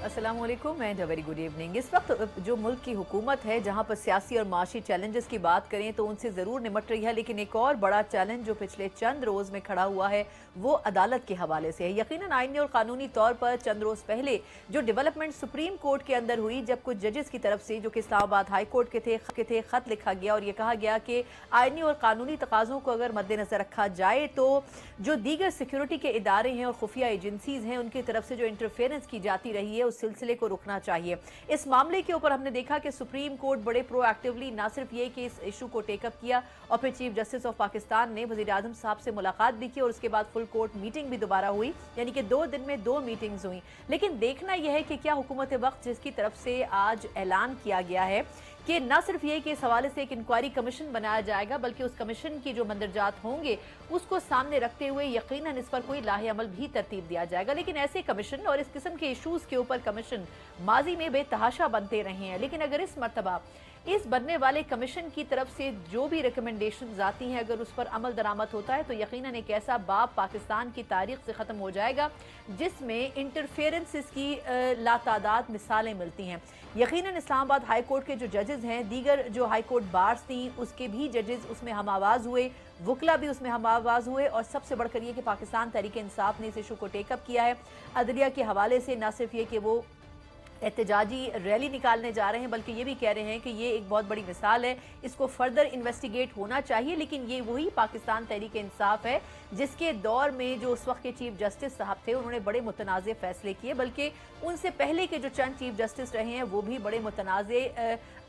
अस्सलाम वालेकुम and very good evening. इस वक्त जो मुल्क की हुकूमत है, जहां पर सियासी और माशी चैलेंजेस की बात करें तो उनसे ज़रूर निमट रही है, लेकिन एक और बड़ा चैलेंज जो पिछले चंद रोज़ में खड़ा हुआ है वो अदालत के हवाले से है। यकीनन आईनी और कानूनी तौर पर चंद रोज़ पहले जो डेवलपमेंट सुप्रीम कोर्ट के अंदर हुई, जब कुछ जजेस की तरफ से जो कि इस्लामाबाद हाई कोर्ट के थे ख़त लिखा गया और ये कहा गया कि आईनी और कानूनी तकाज़ों को अगर मद्देनज़र रखा जाए तो जो दीगर सिक्योरिटी के इदारे हैं और खुफिया एजेंसीज़ हैं उनकी तरफ से जो इंटरफेरेंस की जाती रही है उस सिलसिले को रुकना चाहिए। इस मामले के ऊपर हमने देखा कि सुप्रीम कोर्ट बड़े प्रोएक्टिवली ना सिर्फ ये कि इस इशू को टेकअप किया और फिर चीफ जस्टिस ऑफ पाकिस्तान ने वज़ीर आज़म साहब से मुलाकात भी की और उसके बाद फुल कोर्ट मीटिंग भी दोबारा हुई, यानी कि 2 दिन में 2 मीटिंग्स हुई। लेकिन देखना यह है कि क्या हुकूमत वक्त जिसकी तरफ से आज ऐलान किया गया है कि न सिर्फ ये कि इस हवाले से एक इंक्वायरी कमीशन बनाया जाएगा, बल्कि उस कमीशन की जो मंदरजात होंगे उसको सामने रखते हुए यकीनन इस पर कोई लाहे अमल भी तरतीब दिया जाएगा। लेकिन ऐसे कमीशन और इस किस्म के इशूज़ के ऊपर कमीशन माजी में बेतहाशा बनते रहे हैं, लेकिन अगर इस मरतबा इस बनने वाले कमीशन की तरफ से जो भी रिकमेंडेशंस आती हैं अगर उस पर अमल दरामद होता है तो यकीनन एक ऐसा बाब पाकिस्तान की तारीख से ख़त्म हो जाएगा जिसमें इंटरफेरेंसेस की लातादाद मिसालें मिलती हैं। यकीनन इस्लामाबाद हाई कोर्ट के जो जजेस हैं, दीगर जो हाई कोर्ट बार्स थी उसके भी जजेस उसमें हम आवाज़ हुए, वकला भी उसमें हम आवाज़ हुए और सबसे बढ़कर ये कि पाकिस्तान तहरीक इंसाफ ने इस इशू को टेकअप किया है। अदलिया के हवाले से न सिर्फ ये कि वो एहतजाजी रैली निकालने जा रहे हैं बल्कि ये भी कह रहे हैं कि ये एक बहुत बड़ी मिसाल है, इसको फर्दर इन्वेस्टिगेट होना चाहिए। लेकिन ये वही पाकिस्तान तहरीक इंसाफ है जिसके दौर में जो उस वक्त के चीफ जस्टिस साहब थे उन्होंने बड़े मुतनाज़े फैसले किए, बल्कि उनसे पहले के जो चंद चीफ जस्टिस रहे हैं वो भी बड़े मुतनाज़े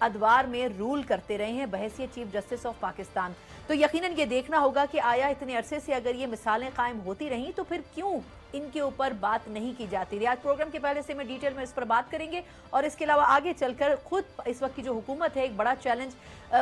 अदवार में रूल करते रहे हैं बहैसियत चीफ जस्टिस ऑफ पाकिस्तान। तो यकीनन ये देखना होगा कि आया इतने अरसे से अगर ये मिसालें कायम होती रहीं तो फिर क्यों इनके ऊपर बात नहीं की जाती रही। आज प्रोग्राम के पहले से मैं डिटेल में इस पर बात करेंगे और इसके अलावा आगे चलकर खुद इस वक्त की जो हुकूमत है एक बड़ा चैलेंज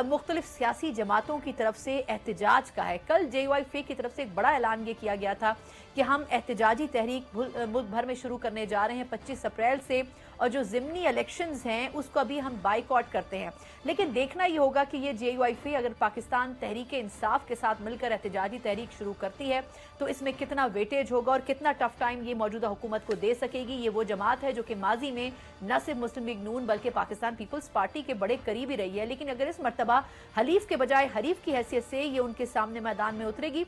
मुख्तलिफ सियासी जमातों की तरफ से एहतजाज का है। कल JUIF की तरफ से एक बड़ा ऐलान ये किया गया था कि हम एहतजाजी तहरीक मुल्क भर में शुरू करने जा रहे हैं 25 अप्रैल से और जो ज़िमनी इलेक्शंस हैं उसको अभी हम बाइकआउट करते हैं। लेकिन देखना ये होगा कि ये JUIF अगर पाकिस्तान तहरीक इंसाफ के साथ मिलकर एहतजाजी तहरीक शुरू करती है तो इसमें कितना वेटेज होगा और कितना टफ टाइम ये मौजूदा हुकूमत को दे सकेगी। ये वो जमात है जो कि माजी में न सिर्फ मुस्लिम लीग नून बल्कि पाकिस्तान पीपल्स पार्टी के बड़े करीबी रही है, लेकिन अगर इस मरतबा हलीफ के बजाय हरीफ की हैसियत से ये उनके सामने मैदान में उतरेगी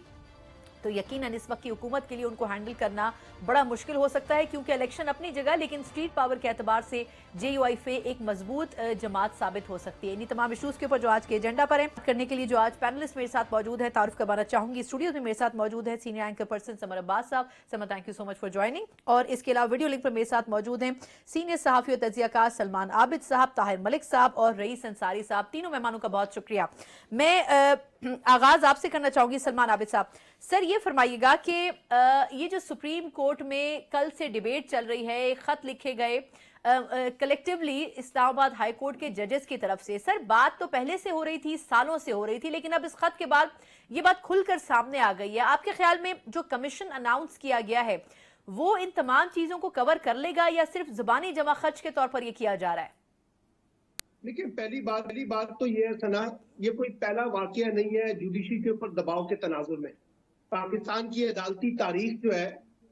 तो यकीनन इस वक्त की हुकूमत के लिए उनको हैंडल करना बड़ा मुश्किल हो सकता है, क्योंकि इलेक्शन अपनी जगह लेकिन स्ट्रीट पावर के एतबार से JUIF एक मजबूत जमात साबित हो सकती है। इन्हीं तमाम इशूज़ के ऊपर जो आज के एजेंडा पर है करने के लिए जो आज पैनलिस्ट मेरे साथ मौजूद है तारुफ करवाना चाहूंगी। स्टूडियो में मेरे साथ मौजूद है senior anchor person Samar Abbas साहब। Samar, thank you so much for joining. और इसके अलावा वीडियो लिंक पर मेरे साथ मौजूद हैं सीनियर सहाफ़ी और तजियाकार सलमान आबिद साहब, ताहिर मलिक साहब और रईस अंसारी साहब। तीनों मेहमानों का बहुत शुक्रिया। मैं आगाज आपसे करना चाहूंगी सलमान आबिद साहब। सर, ये फरमाइएगा कि ये जो सुप्रीम कोर्ट में कल से डिबेट चल रही है, खत लिखे गए कलेक्टिवली इस्लामाबाद हाई कोर्ट के जजेस की तरफ से, सर बात तो पहले से हो रही थी, सालों से हो रही थी, लेकिन अब इस खत के बाद ये बात खुलकर सामने आ गई है। आपके ख्याल में जो कमीशन अनाउंस किया गया है वो इन तमाम चीजों को कवर कर लेगा या सिर्फ जुबानी जमा खर्च के तौर पर यह किया जा रहा है? देखिए, पहली बात तो ये है सना, ये कोई पहला वाकया नहीं है जुडिशरी के ऊपर दबाव के तनाजुर में। पाकिस्तान की अदालती तारीख जो है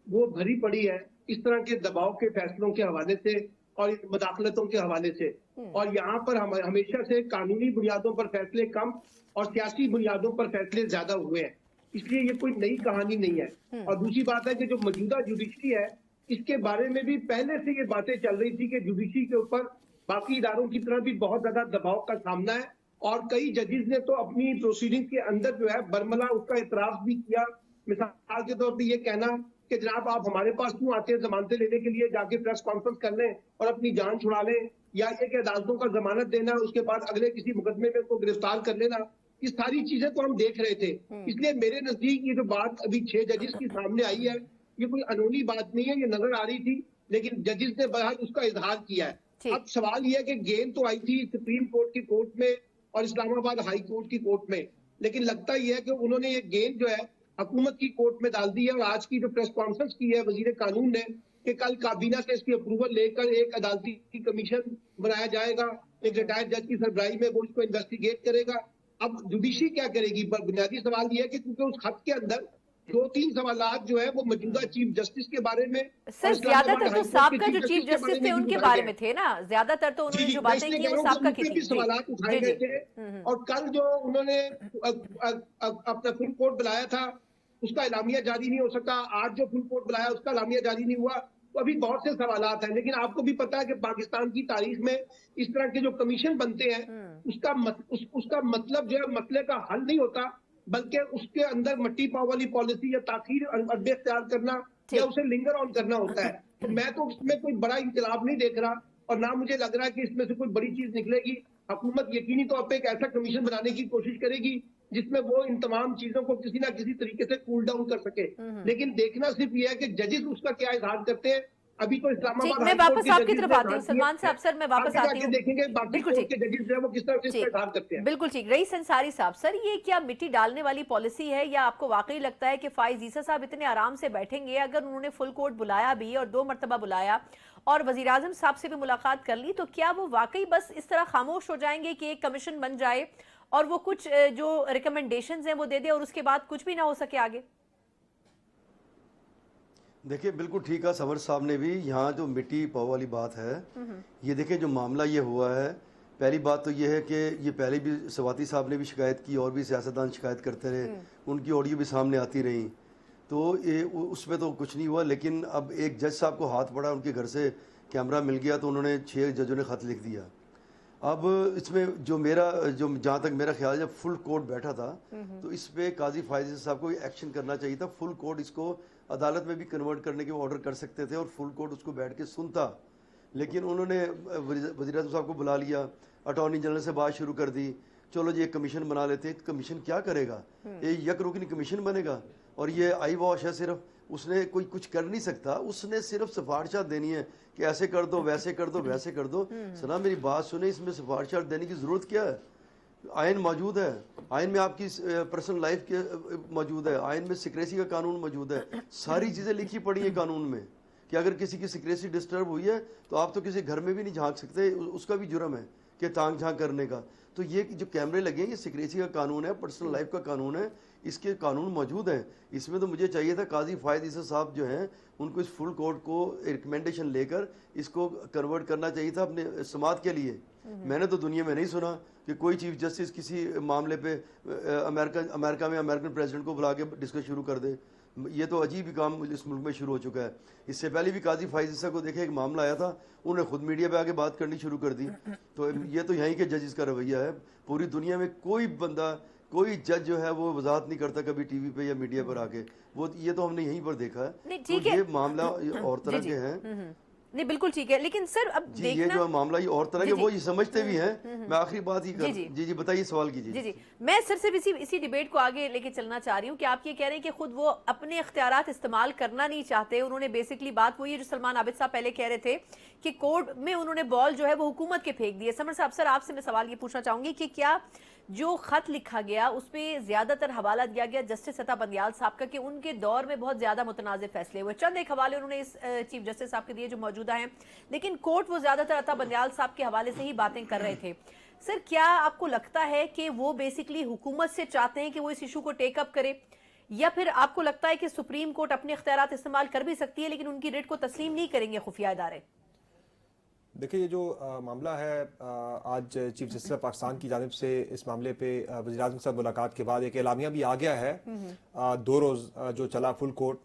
वो भरी पड़ी है इस तरह के दबाव के फैसलों के हवाले से और मुदाखलतों के हवाले से, और यहाँ पर हम हमेशा से कानूनी बुनियादों पर फैसले कम और सियासी बुनियादों पर फैसले ज्यादा हुए हैं, इसलिए ये कोई नई कहानी नहीं है। और दूसरी बात है कि जो मौजूदा जुडिशरी है इसके बारे में भी पहले से ये बातें चल रही थी कि जुडिशरी के ऊपर बाकी इदारों की तरह भी बहुत ज्यादा दबाव का सामना है, और कई जजेस ने तो अपनी प्रोसीडिंग के अंदर जो है बरमला उसका इतराफ भी किया। मिसाल के तौर पे ये कहना कि जनाब आप हमारे पास क्यों आते हैं जमानतें लेने के लिए, जाके प्रेस कॉन्फ्रेंस कर लें और अपनी जान छुड़ा लें, या ये कि अदालतों का जमानत देना उसके बाद अगले किसी मुकदमे में उसको गिरफ्तार कर लेना, ये सारी चीजें तो हम देख रहे थे। इसलिए मेरे नजदीक ये जो बात अभी 6 जजेस की सामने आई है ये कोई अनहोनी बात नहीं है, ये नजर आ रही थी, लेकिन जजेस ने बहरहाल उसका इजहार किया है। अब सवाल यह है कि गेंद तो आई थी सुप्रीम कोर्ट की कोर्ट में और इस्लामाबाद हाई कोर्ट की कोर्ट में, लेकिन लगता यह है कि उन्होंने ये गेंद जो है हुकूमत की कोर्ट में डाल दी है। और आज की जो प्रेस कॉन्फ्रेंस की है वजीर कानून ने कि कल काबीना से इसकी अप्रूवल लेकर एक अदालती कमीशन बनाया जाएगा, एक रिटायर्ड जज की सरबराही में, वो इसको इन्वेस्टिगेट करेगा। अब जुडिशरी क्या करेगी? बुनियादी सवाल यह है कि क्योंकि उस खत के अंदर 2-3 सवालात जो है वो मौजूदा चीफ जस्टिस के बारे में, सर ज्यादातर तो साबका जो चीफ जस्टिस थे उनके बारे में थे ना, ज्यादातर तो जी उन्होंने जी, जो मैं बातें इसलिए की कह वो रहा हूँ साबका कि की उन पे थी। भी सवालात उठाए जी गए जी थे। और कल जो उन्होंने अपना फुल कोर्ट बुलाया था उसका एलामिया जारी नहीं हो सका, आज जो फुल कोर्ट बुलाया उसका एलामिया जारी नहीं हुआ, तो अभी बहुत से सवालात हैं। लेकिन आपको भी पता है कि पाकिस्तान की तारीख में इस तरह के जो कमीशन बनते हैं उसका मतलब जो है मसले का हल नहीं होता, बल्कि उसके अंदर मट्टी पाव वाली पॉलिसी या ताखीर अड्डे इख्तियार करना या उसे लिंगर ऑन करना होता है। तो मैं तो इसमें कोई बड़ा इंकलाब नहीं देख रहा, और ना मुझे लग रहा है कि इसमें से कोई बड़ी चीज निकलेगी। हुकूमत यकीनी तौर पे एक ऐसा कमीशन बनाने की कोशिश करेगी जिसमें वो इन तमाम चीजों को किसी ना किसी तरीके से कूल डाउन कर सके। लेकिन देखना सिर्फ ये है कि जजेस उसका क्या इजहार करते हैं। अभी तो ठीक, इस्लामाबाद मैं हाई कोर्ट वापस के आपकी जजेस तरफ ने आती इजहार हूँ किया सलमान साहब। सर मैं वापस आगे आती जाके हूँ। देखेंगे बाकी बिल्कुल कोर्ट ठीक, के जजेस जो है वो किस तरह से इसका इजहार करते हैं। बिल्कुल ठीक। रईस अंसारी साहब, सर ये क्या मिट्टी डालने वाली पॉलिसी है, या आपको वाकई लगता है कि फाइज ईसा साहब इतने आराम से बैठेंगे? अगर उन्होंने फुल कोर्ट बुलाया भी और 2 मरतबा बुलाया और वजीर आजम साहब से भी मुलाकात कर ली, तो क्या वो वाकई बस इस तरह खामोश हो जाएंगे कि एक कमीशन बन जाए और वो कुछ जो रिकमेंडेशंस हैं वो दे दे और उसके बाद कुछ भी ना हो सके आगे? देखिए बिल्कुल ठीक है सवर साहब ने भी, यहाँ जो मिट्टी पाव वाली बात है, ये देखिए जो मामला ये हुआ है, पहली बात तो ये है कि ये पहले भी सवाती साहब ने भी शिकायत की और भी सियासतदान शिकायत करते रहे, उनकी ऑडियो भी सामने आती रही, तो ये उसमें तो कुछ नहीं हुआ। लेकिन अब एक जज साहब को हाथ पड़ा, उनके घर से कैमरा मिल गया तो उन्होंने 6 जजों ने ख़त लिख दिया। अब इसमें जो जहाँ तक मेरा ख्याल है, जब फुल कोर्ट बैठा था तो इस पे काजी फायज साहब को एक्शन करना चाहिए था। फुल कोर्ट इसको अदालत में भी कन्वर्ट करने के ऑर्डर कर सकते थे और फुल कोर्ट उसको बैठ के सुनता, लेकिन उन्होंने वज़ीर आज़म साहब को बुला लिया, अटॉर्नी जनरल से बात शुरू कर दी, चलो जी एक कमीशन बना लेते हैं। कमीशन क्या करेगा? ये यक रुकनी कमीशन बनेगा और ये आई वॉश है सिर्फ, उसने कोई कुछ कर नहीं सकता, उसने सिर्फ सिफारिशात देनी है कि ऐसे कर दो, वैसे कर दो, वैसे कर दो। सना मेरी बात सुने, इसमें सिफारिशात देने की ज़रूरत क्या है? आयन मौजूद है, आयन में आपकी पर्सनल लाइफ के मौजूद है, आयन में सिक्रेसी का कानून मौजूद है, सारी चीज़ें लिखी पड़ी हैं कानून में कि अगर किसी की सिक्रेसी डिस्टर्ब हुई है तो आप तो किसी घर में भी नहीं झांक सकते, उसका भी जुर्म है कि तांग झांक करने का। तो ये जो कैमरे लगे हैं ये सिक्रेसी का कानून है, पर्सनल लाइफ का कानून है, इसके कानून मौजूद हैं। इसमें तो मुझे चाहिए था काजी फायद ईसा साहब जो हैं उनको इस फुल कोर्ट को रिकमेंडेशन लेकर इसको कन्वर्ट करना चाहिए था अपने समात के लिए। मैंने तो दुनिया में नहीं सुना कि कोई चीफ जस्टिस किसी मामले पे अमेरिका में अमेरिकन प्रेसिडेंट को बुला के डिस्कस शुरू कर दे। ये तो अजीब ही काम इस मुल्क में शुरू हो चुका है। इससे पहले भी काजी फायज ईसा को देखे एक मामला आया था, उन्होंने खुद मीडिया पे आके बात करनी शुरू कर दी। तो ये तो यहीं के जजेस का रवैया है। पूरी दुनिया में कोई बंदा, कोई जज जो है वो वजाहत नहीं करता कभी टीवी पे या मीडिया पर आके, वो ये तो हमने यहीं पर देखा है। तो ये मामला और तरह के हैं। नहीं बिल्कुल ठीक है, लेकिन सर अब जी देखना, ये जो मामला ये और तरह के वो ये समझते भी हैं। मैं आखिरी बात ही कर जी बताइए, सवाल कीजिए। जी मैं सर सिर्फ इसी डिबेट को आगे लेके चलना चाह रही हूँ कि आप ये कह रहे हैं कि खुद वो अपने इख्तियारात इस्तेमाल करना नहीं चाहते। उन्होंने बेसिकली बात वो ये जो सलमान आबिद साहब पहले कह रहे थे कि कोर्ट में उन्होंने बॉल जो है वो हुकूमत के फेंक दिए। समर साहब, सर आपसे मैं सवाल ये पूछना चाहूंगी कि क्या जो खत लिखा गया उस पर ज्यादातर हवाला दिया गया जस्टिस अता बंदियाल साहब का कि उनके दौर में बहुत ज्यादा मुतनाज़िर फैसले हुए, चंद एक हवाले उन्होंने इस चीफ जस्टिस साहब के दिए जो मौजूदा हैं, लेकिन कोर्ट वो ज्यादातर अता बंदियाल साहब के हवाले से ही बातें कर रहे थे। सर क्या आपको लगता है कि वो बेसिकली हुकूमत से चाहते हैं कि वो इस इशू को टेकअप करे, या फिर आपको लगता है कि सुप्रीम कोर्ट अपने इख्तियारात इस्तेमाल कर भी सकती है लेकिन उनकी रिट को तस्लीम नहीं करेंगे खुफिया इदारे? देखिए ये जो मामला है, आज चीफ जस्टिस पाकिस्तान की जानिब से इस मामले पे वज़ीर आज़म साहब मुलाकात के बाद एक एलामिया भी आ गया है। 2 रोज़ जो चला फुल कोर्ट,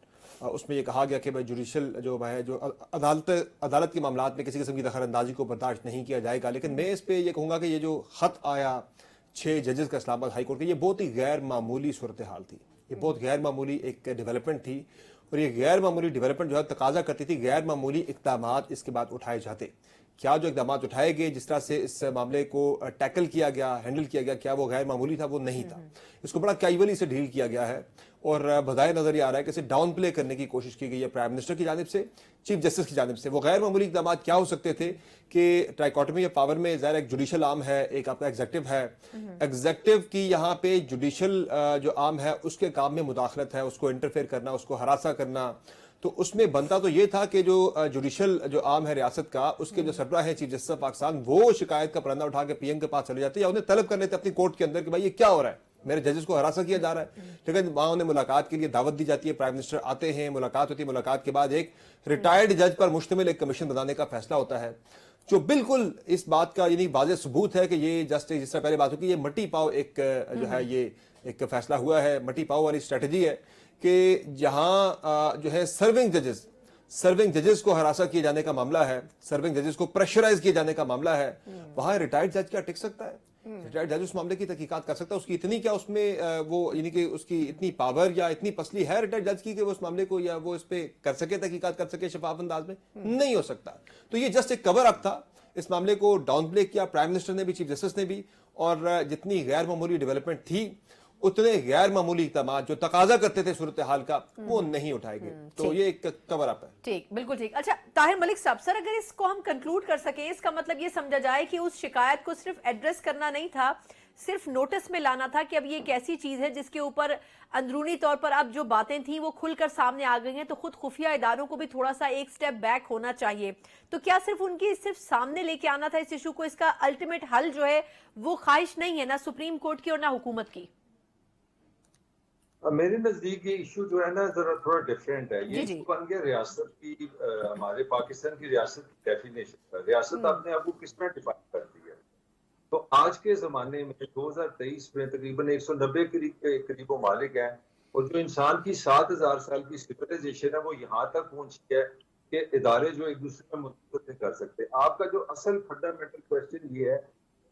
उसमें ये कहा गया कि भाई जुडिशल जो है जो अदालत के मामलात में किसी किस्म की दखलअंदाजी को बर्दाश्त नहीं किया जाएगा। लेकिन मैं इस पर यह कहूँगा कि ये जो ख़त आया 6 जजेस का इस्लामाबाद हाई कोर्ट के, ये बहुत ही गैर मामूली सूरत हाल थी, ये बहुत गैर मामूली एक डेवलपमेंट थी और ये गैर मामूली डेवलपमेंट जो है तकाजा करती थी गैर मामूली इक़दामात इसके बाद उठाए जाते। क्या जो इक़दामात उठाए गए, जिस तरह से इस मामले को टैकल किया गया, हैंडल किया गया, क्या वो गैर मामूली था? वो नहीं था। इसको बड़ा कैजुअली से डील किया गया है और बजाय नजर ये आ रहा है कि इसे डाउन प्ले करने की कोशिश की गई है प्राइम मिनिस्टर की जानिब से, चीफ जस्टिस की जानिब से। वो गैर मामूली इक़दाम क्या हो सकते थे कि ट्राइकॉटमी ऑफ पावर में ज़ाहिर एक जुडिशल आर्म है, एक आपका एग्जेक्टिव है। एग्जेक्टिव की यहाँ पे जुडिशल जो आर्म है उसके काम में मुदाखलत है, उसको इंटरफेयर करना, उसको हरासा करना। तो उसमें बनता तो ये था कि जो जुडिशल जो आर्म है रियासत का, उसके जो सरबराह है चीफ जस्टिस ऑफ पाकिस्तान, वो शिकायत का परंदा उठा के पीएम के पास चले जाते या उन्हें तलब कर लेते अपनी कोर्ट के अंदर कि भाई ये क्या हो रहा है, मेरे जजेस को हरासा किया जा रहा है। लेकिन वहां उन्हें मुलाकात के लिए दावत दी जाती है, प्राइम मिनिस्टर आते हैं, मुलाकात होती है, मुलाकात के बाद एक रिटायर्ड जज पर मुश्तमिल एक कमीशन बनाने का फैसला होता है, जो बिल्कुल इस बात का यानी वाज़ेह सबूत है कि ये जस्टिस, जिस तरह पहले बात हुई कि ये मट्टी पाव एक जो है ये एक फैसला हुआ है, मट्टी पाव वाली स्ट्रेटजी है कि जहां जो है सर्विंग जजेस को हरासा किए जाने का मामला है, सर्विंग जजेस को प्रेशराइज किए जाने का मामला है, वहां रिटायर्ड जज क्या टिक सकता है? रिटायर्ड जज उस मामले की तहकीकात कर सकता है? उसकी इतनी क्या उसमें वो यानी कि उसकी इतनी पावर या इतनी पसली है रिटायर्ड जज की कि वो उस मामले को या वो इस पे कर सके, तहकीकात कर सके शफाफ अंदाज में? नहीं हो सकता। तो ये जस्ट एक कवर अप था। इस मामले को डाउन प्ले किया प्राइम मिनिस्टर ने भी, चीफ जस्टिस ने भी, और जितनी गैर मामूली डेवलपमेंट थी उतने गैर मामूली इक़दाम जो तकाजा करते थे सूरत हाल का वो नहीं उठाए गए। तो ये एक कवर अप है। ठीक, बिल्कुल ठीक। अच्छा ताहिर मलिक साहब, सर अगर इसको हम कंक्लूड कर सके, इसका मतलब ये समझा जाए कि उस शिकायत को सिर्फ एड्रेस करना नहीं था, सिर्फ नोटिस में लाना था कि अब ये एक ऐसी चीज है जिसके ऊपर अंदरूनी तौर पर अब जो बातें थी वो खुलकर सामने आ गई हैं, तो खुद खुफिया इदारों को भी थोड़ा सा एक स्टेप बैक होना चाहिए। तो क्या सिर्फ उनकी सिर्फ सामने लेके आना था इस इशू को? इसका अल्टीमेट हल जो है वो ख्वाहिश नहीं है ना सुप्रीम कोर्ट की और ना हुकूमत की? मेरे नजदीक ये इशू जो है ना जरा थोड़ा डिफरेंट है। ये जी। इशू बन गया रियासत की, हमारे पाकिस्तान की रियासत की डेफिनेशन पर। रियासत अपने आप को किस तरह डिफाइन करती है? तो आज के जमाने में 2023 में तकरीबन 190 के करीब ममालिक हैं, और जो इंसान की 7000 साल की सिविलाइजेशन है वो यहाँ तक पहुंची है कि इदारे जो एक दूसरे में मुतअल्लिक़ नहीं कर सकते। आपका जो असल फंडामेंटल क्वेश्चन ये है,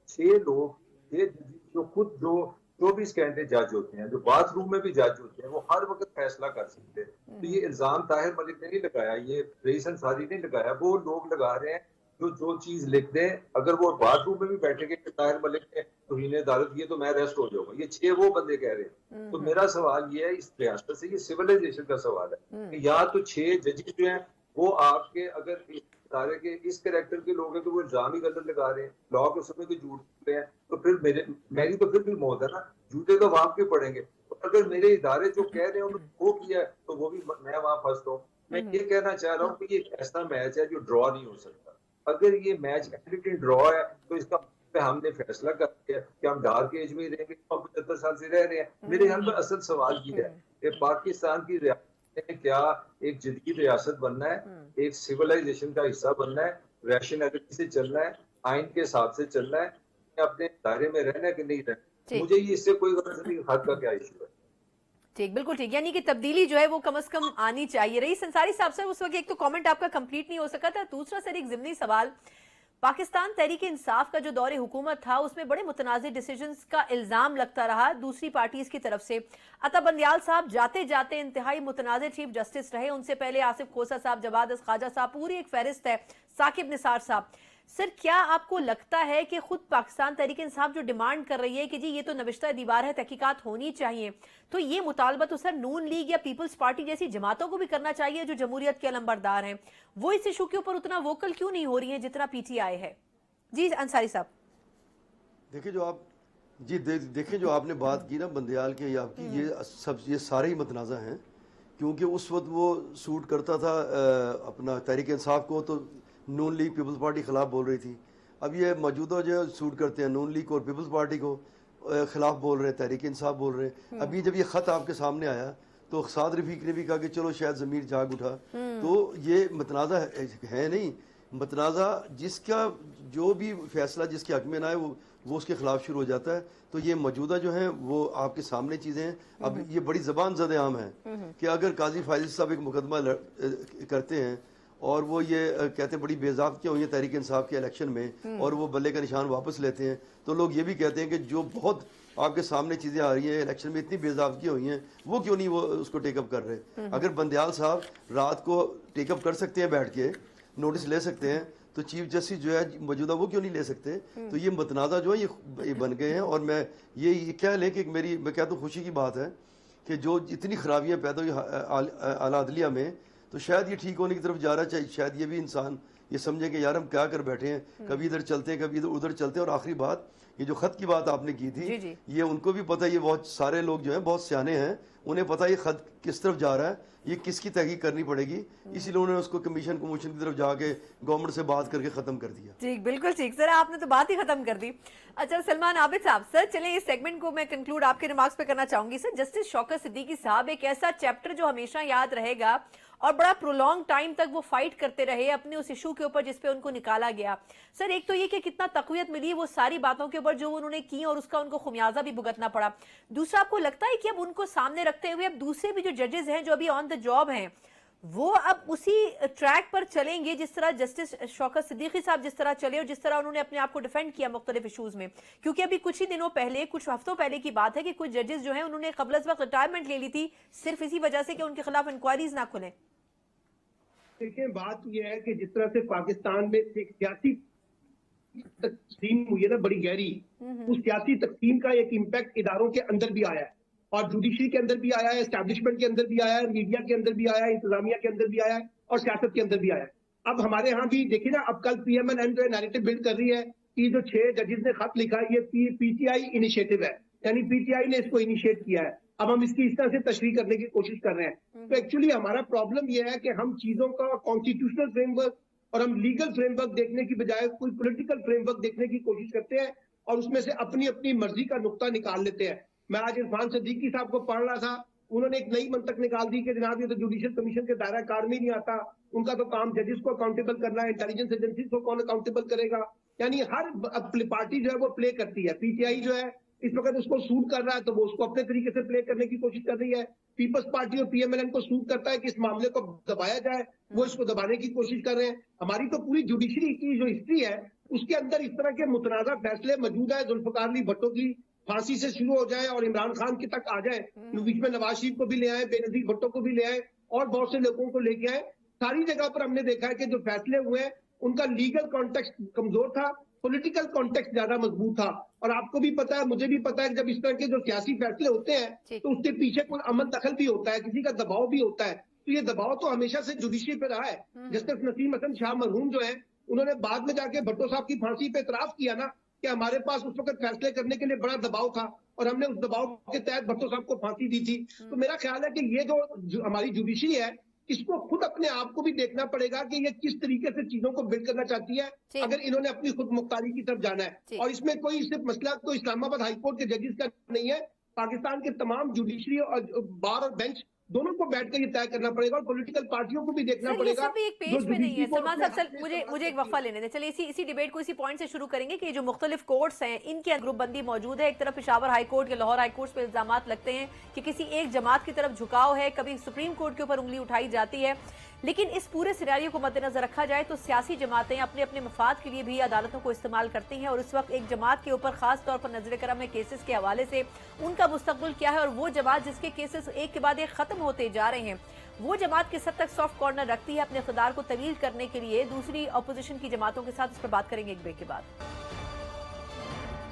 6 लोग, 6 जो खुद जो 24 घंटे जज होते हैं, जो बाथरूम में भी जज होते हैं, वो हर वक्त फैसला कर सकते हैं। तो ये इल्जाम ताहिर मलिक ने नहीं लगाया, ये रईस अंसारी ने लगाया, वो लोग लगा रहे हैं जो चीज लिख दें। अगर वो बाथरूम में भी बैठेंगे कि ताहिर मलिक ने तौहीन अदालत की तो मैं अरेस्ट हो जाऊंगा, ये 6 वो बंदे कह रहे हैं। तो मेरा सवाल ये है, इस रियासत से, ये सिविलाइजेशन का सवाल है कि या तो 6 जजेस जो हैं वो आपके अगर इदारे के इस कैरेक्टर के लोग हैं तो वो इल्जाम ही गलत लगा रहे हैं, लॉ के समय भी झूठ बोल रहे हैं, तो फिर मेरी तो फिर भी मौत है ना, झूठे तो वहां के पड़ेंगे। तो अगर मेरे इदारे जो कह रहे हैं उन्होंने वो किया है तो वो भी मैं वहां फंसता हूँ। मैं ये कहना चाह रहा हूँ कि ये एक ऐसा मैच है जो ड्रॉ नहीं हो सकता। अगर ये मैच एग्जैक्टली ड्रॉ है तो इसका हमने फैसला कर दिया कि हम डार्क एज में रहेंगे, हम 75 साल से रह रहे हैं। मेरे ख्याल में असल सवाल ये है कि पाकिस्तान की रियासत में क्या एक जदीद रियासत बनना है, एक सिविलाइजेशन का हिस्सा बनना है, रैशनैलिटी से चलना है, आइन के हिसाब से चलना है, अपने दायरे में रहना है कि नहीं रहना। मुझे ये इससे कोई गरज नहीं, हद का क्या इशू है। ठीक, बिल्कुल ठीक। यानी कि तब्दीली जो है वो कम से कम आनी चाहिए। रईस अंसारी साहब से उस वक्त एक तो कमेंट आपका कंप्लीट नहीं हो सका था, दूसरा सर एक ज़िमनी सवाल, पाकिस्तान तहरीक इंसाफ का जो दौरे हुकूमत था उसमें बड़े मुतनाज़िर डिसीजंस का इल्ज़ाम लगता रहा दूसरी पार्टीज की तरफ से। अता बंदियाल साहब जाते जाते इंतहाई मुतनाज़िर चीफ जस्टिस रहे, उनसे पहले आसिफ खोसा साहब, जवाद ख्वाजा साहब, पूरी एक फहरिस्त है, साकिब निसार साहब। सर क्या आपको लगता है कि खुद पाकिस्तान तहरीक इंसाफ जो डिमांड कर रही है कि जी ये तो नविश्ता दीवार है, तहकीकात होनी चाहिए, तो ये मुतालबा तो सर नून लीग या पीपल्स पार्टी जैसी जमातों को भी करना चाहिए जो जमहूरियत के अलंबरदार हैं, वो इस इशू के ऊपर उतना वोकल क्यों नहीं हो रही है जितना पीटीआई है? जी अंसारी साहब। देखिए जो आपने बात की ना बंदियाल के, ये सारे ही मतनाज़ा हैं, क्योंकि उस वक्त वो सूट करता था अपना तहरीक इंसाफ को, तो नून लीग पीपल्स पार्टी खिलाफ बोल रही थी। अब ये मौजूदा जो सूट करते हैं नून लीग और पीपल्स पार्टी को खिलाफ बोल रहे हैं, तहरीक इंसाफ बोल रहे हैं। अभी जब ये ख़त आपके सामने आया तो साद रफीक ने भी कहा कि चलो शायद ज़मीर जाग उठा। तो ये मतनाज़ा है नहीं, मतनाज़ा जिसका जो भी फैसला जिसके हक में ना है वो उसके खिलाफ शुरू हो जाता है। तो ये मौजूदा जो है वो आपके सामने चीज़ें हैं। अब ये बड़ी ज़बान ज़द आम है कि अगर काजी फाजिल साहब एक मुकदमा करते हैं और वो ये कहते हैं बड़ी बेज़ाब्तियाँ हुई हैं तहरीक इंसाफ के इलेक्शन में और वो बल्ले का निशान वापस लेते हैं, तो लोग ये भी कहते हैं कि जो बहुत आपके सामने चीज़ें आ रही हैं इलेक्शन में, इतनी बेज़ाब्तियाँ हुई हैं, वो क्यों नहीं वो उसको टेकअप कर रहे। अगर बंदियाल साहब रात को टेकअप कर सकते हैं, बैठ के नोटिस ले सकते हैं, तो चीफ जस्टिस जो है मौजूदा वो क्यों नहीं ले सकते। तो ये मतनाज़ा जो है ये बन गए हैं। और मैं ये क्या लें कि मैं कहता हूँ खुशी की बात है कि जो इतनी खराबियाँ पैदा हुई आला अदलिया में, तो शायद ये ठीक होने की तरफ जा रहा है। शायद ये भी इंसान ये समझे कि यार हम क्या कर बैठे हैं, कभी इधर चलते हैं कभी इधर उधर चलते हैं। और आखिरी बात یہ جو خط کی بات آپ نے کی جی، جی۔ تھی یہ ان کو بھی پتہ ہے، یہ بہت سارے لوگ جو ہیں بہت سیانے ہیں، انہیں پتہ ہے یہ خط کس طرف جا رہا ہے، یہ کس کی تحقیق کرنی پڑے گی، اسی لیے انہوں نے اس کو کمیشن کی طرف جا کے گورنمنٹ سے بات کر کے ختم کر دیا۔ ٹھیک، بالکل ٹھیک سر، آپ نے تو بات ہی ختم کر دی۔ اچھا سلمان عابد صاحب، سر چلیں اس سیگمنٹ کو میں کنکلوڈ آپ کے ریمارکس پہ کرنا چاہوں گی۔ سر جسٹس شوکت صدیقی صاحب ایک ایسا چیپٹر جو ہمیشہ یاد رہے گا اور بڑا پرولونگ ٹائم تک وہ فائٹ کرتے رہے اپنے اس ایشو کے اوپر جس پہ ان کو نکالا گیا۔ سر ایک تو یہ کہ کتنا تقویت ملی وہ ساری باتوں کے اوپر جو انہوں نے کی اور اس کا ان کو خمیازہ بھی بھگتنا پڑا۔ دوسرا آپ کو لگتا ہے کہ اب ان کو سامنے رکھتے ہوئے اب دوسرے بھی جو ججز ہیں جو ابھی آن دا جاب ہیں وہ اب اسی ٹریک پر چلیں گے جس طرح جسٹس شوکت صدیقی صاحب جس طرح چلے اور جس طرح انہوں نے اپنے آپ کو ڈیفینڈ کیا مختلف ایشوز میں؟ کیونکہ ابھی کچھ ہی دنوں پہلے، کچھ ہفتوں پہلے کی بات ہے کہ کچھ ججز جو ہیں انہوں نے قبل از وقت ریٹائرمنٹ لے لی تھی صرف اسی وجہ سے کہ ان کے خلاف انکوائریز نہ کھلیں۔ دیکھیں بات یہ ہے کہ جس طرح سے پاکستان میں ایک سیاسی تقسیم ہوئی ہے نا بڑی گہری، اس سیاسی تقسیم کا ایک امپیکٹ اداروں کے اندر بھی آیا ہے اور جوڈیشری کے اندر بھی آیا ہے، اسٹیبلشمنٹ کے اندر بھی آیا ہے، میڈیا کے اندر بھی آیا ہے، انتظامیہ کے اندر بھی آیا ہے اور سیاست کے اندر بھی آیا ہے۔ اب ہمارے ہاں بھی دیکھیں نا، اب کل پی ایم این جو ہے نیریٹو بلڈ کر رہی ہے کہ جو 6 ججز نے خط لکھا ہے یہ پی ٹی آئی انیشیٹو ہے، یعنی پی ٹی آئی نے اس کو انیشیٹ کیا ہے۔ اب ہم اس کی اس طرح سے تشریح کرنے کی کوشش کر رہے ہیں۔ تو ایکچولی ہمارا پرابلم یہ ہے کہ ہم چیزوں کا کانسٹیٹیوشنل فریم ورک اور ہم لیگل فریم ورک دیکھنے کی بجائے کوئی پولیٹیکل فریم ورک دیکھنے کی کوشش کرتے ہیں اور اس میں سے اپنی اپنی مرضی کا نقطہ نکال لیتے ہیں۔ میں آج عرفان صدیقی صاحب کو پڑھ رہا تھا، انہوں نے ایک نئی منطق نکال دی کہ جناب یہ تو جوڈیشل کمیشن کے دائرہ کار میں نہیں آتا، ان کا تو کام ججز کو اکاؤنٹیبل کرنا ہے، انٹیلیجنس ایجنسیز کو کون اکاؤنٹیبل کرے گا؟ یعنی ہر پارٹی جو ہے وہ پلے کرتی ہے۔ پی ٹی آئی جو ہے اس وقت اس کو سوٹ کر رہا ہے تو وہ اس کو اپنے طریقے سے پلے کرنے کی کوشش کر رہی ہے۔ پیپلز پارٹی اور پی ایم ایل این کو سوٹ کرتا ہے کہ اس معاملے کو دبایا جائے، وہ اس کو دبانے کی کوشش کر رہے ہیں۔ ہماری تو پوری جوڈیشری کی جو ہسٹری ہے اس کے اندر اس طرح کے متنازع فیصلے موجود ہے۔ ذوالفقار علی بھٹو کی پھانسی سے شروع ہو جائے اور عمران خان کی تک آ جائے، بیچ میں نواز شریف کو بھی لے آئے، بے نظیر بھٹو کو بھی لے آئے اور بہت سے لوگوں کو لے کے آئے۔ ساری جگہ پر ہم نے دیکھا ہے کہ جو فیصلے ہوئے ہیں ان کا لیگل کانٹیکسٹ کمزور تھا، پولیٹیکل کانٹیکسٹ زیادہ مضبوط تھا۔ اور آپ کو بھی پتا ہے، مجھے بھی پتا ہے کہ جب اس طرح کے جو سیاسی فیصلے ہوتے ہیں تو اس کے پیچھے کوئی عمل دخل بھی ہوتا ہے، کسی کا دباؤ بھی ہوتا ہے۔ تو یہ دباؤ تو ہمیشہ سے جوڈیشری پہ رہا ہے۔ جسٹس نسیم حسن شاہ مرحوم جو ہیں انہوں نے بعد میں جا کے بھٹو صاحب کی پھانسی پہ اعتراف کیا نا کہ ہمارے پاس اس وقت فیصلے کرنے کے لیے بڑا دباؤ تھا اور ہم نے اس دباؤ کے تحت بھٹو صاحب کو پھانسی دی تھی۔ تو میرا خیال ہے کہ یہ جو ہماری جوڈیشری ہے اس کو خود اپنے آپ کو بھی دیکھنا پڑے گا کہ یہ کس طریقے سے چیزوں کو بلڈ کرنا چاہتی ہے اگر انہوں نے اپنی خود مختاری کی طرف جانا ہے۔ اور اس میں کوئی صرف مسئلہ تو اسلام آباد ہائی کورٹ کے ججز کا نہیں ہے، پاکستان کے تمام جوڈیشری اور بار اور بینچ دونوں کو بیٹھ کر یہ طے کرنا پڑے گا اور پولیٹیکل پارٹیوں کو بھی دیکھنا پڑے گا۔ ایک پیج پہ نہیں ہے سلمان صاحب، مجھے ایک وقفہ لینے دیں۔ چلیے اسی ڈیبیٹ کو اسی پوائنٹ سے شروع کریں گے کہ جو مختلف کورٹس ہیں ان کی گروپ بندی موجود ہے۔ ایک طرف پشاور ہائی کورٹ یا لاہور ہائی کورٹ پہ الزامات لگتے ہیں کہ کسی ایک جماعت کی طرف جھکاؤ ہے، کبھی سپریم کورٹ کے اوپر انگلی اٹھائی جاتی ہے۔ لیکن اس پورے سیناریو کو مد نظر رکھا جائے تو سیاسی جماعتیں اپنے اپنے مفاد کے لیے بھی عدالتوں کو استعمال کرتی ہیں اور اس وقت ایک جماعت کے اوپر خاص طور پر نظر کرم ہے کیسز کے حوالے سے ان کا مستقبل کیا ہے، اور وہ جماعت جس کے کیسز ایک کے بعد ایک ختم ہوتے جا رہے ہیں وہ جماعت کس حد تک سافٹ کارنر رکھتی ہے اپنے اقتدار کو طویل کرنے کے لیے دوسری اپوزیشن کی جماعتوں کے ساتھ۔ اس پر بات کریں گے ایک بریک کے بعد۔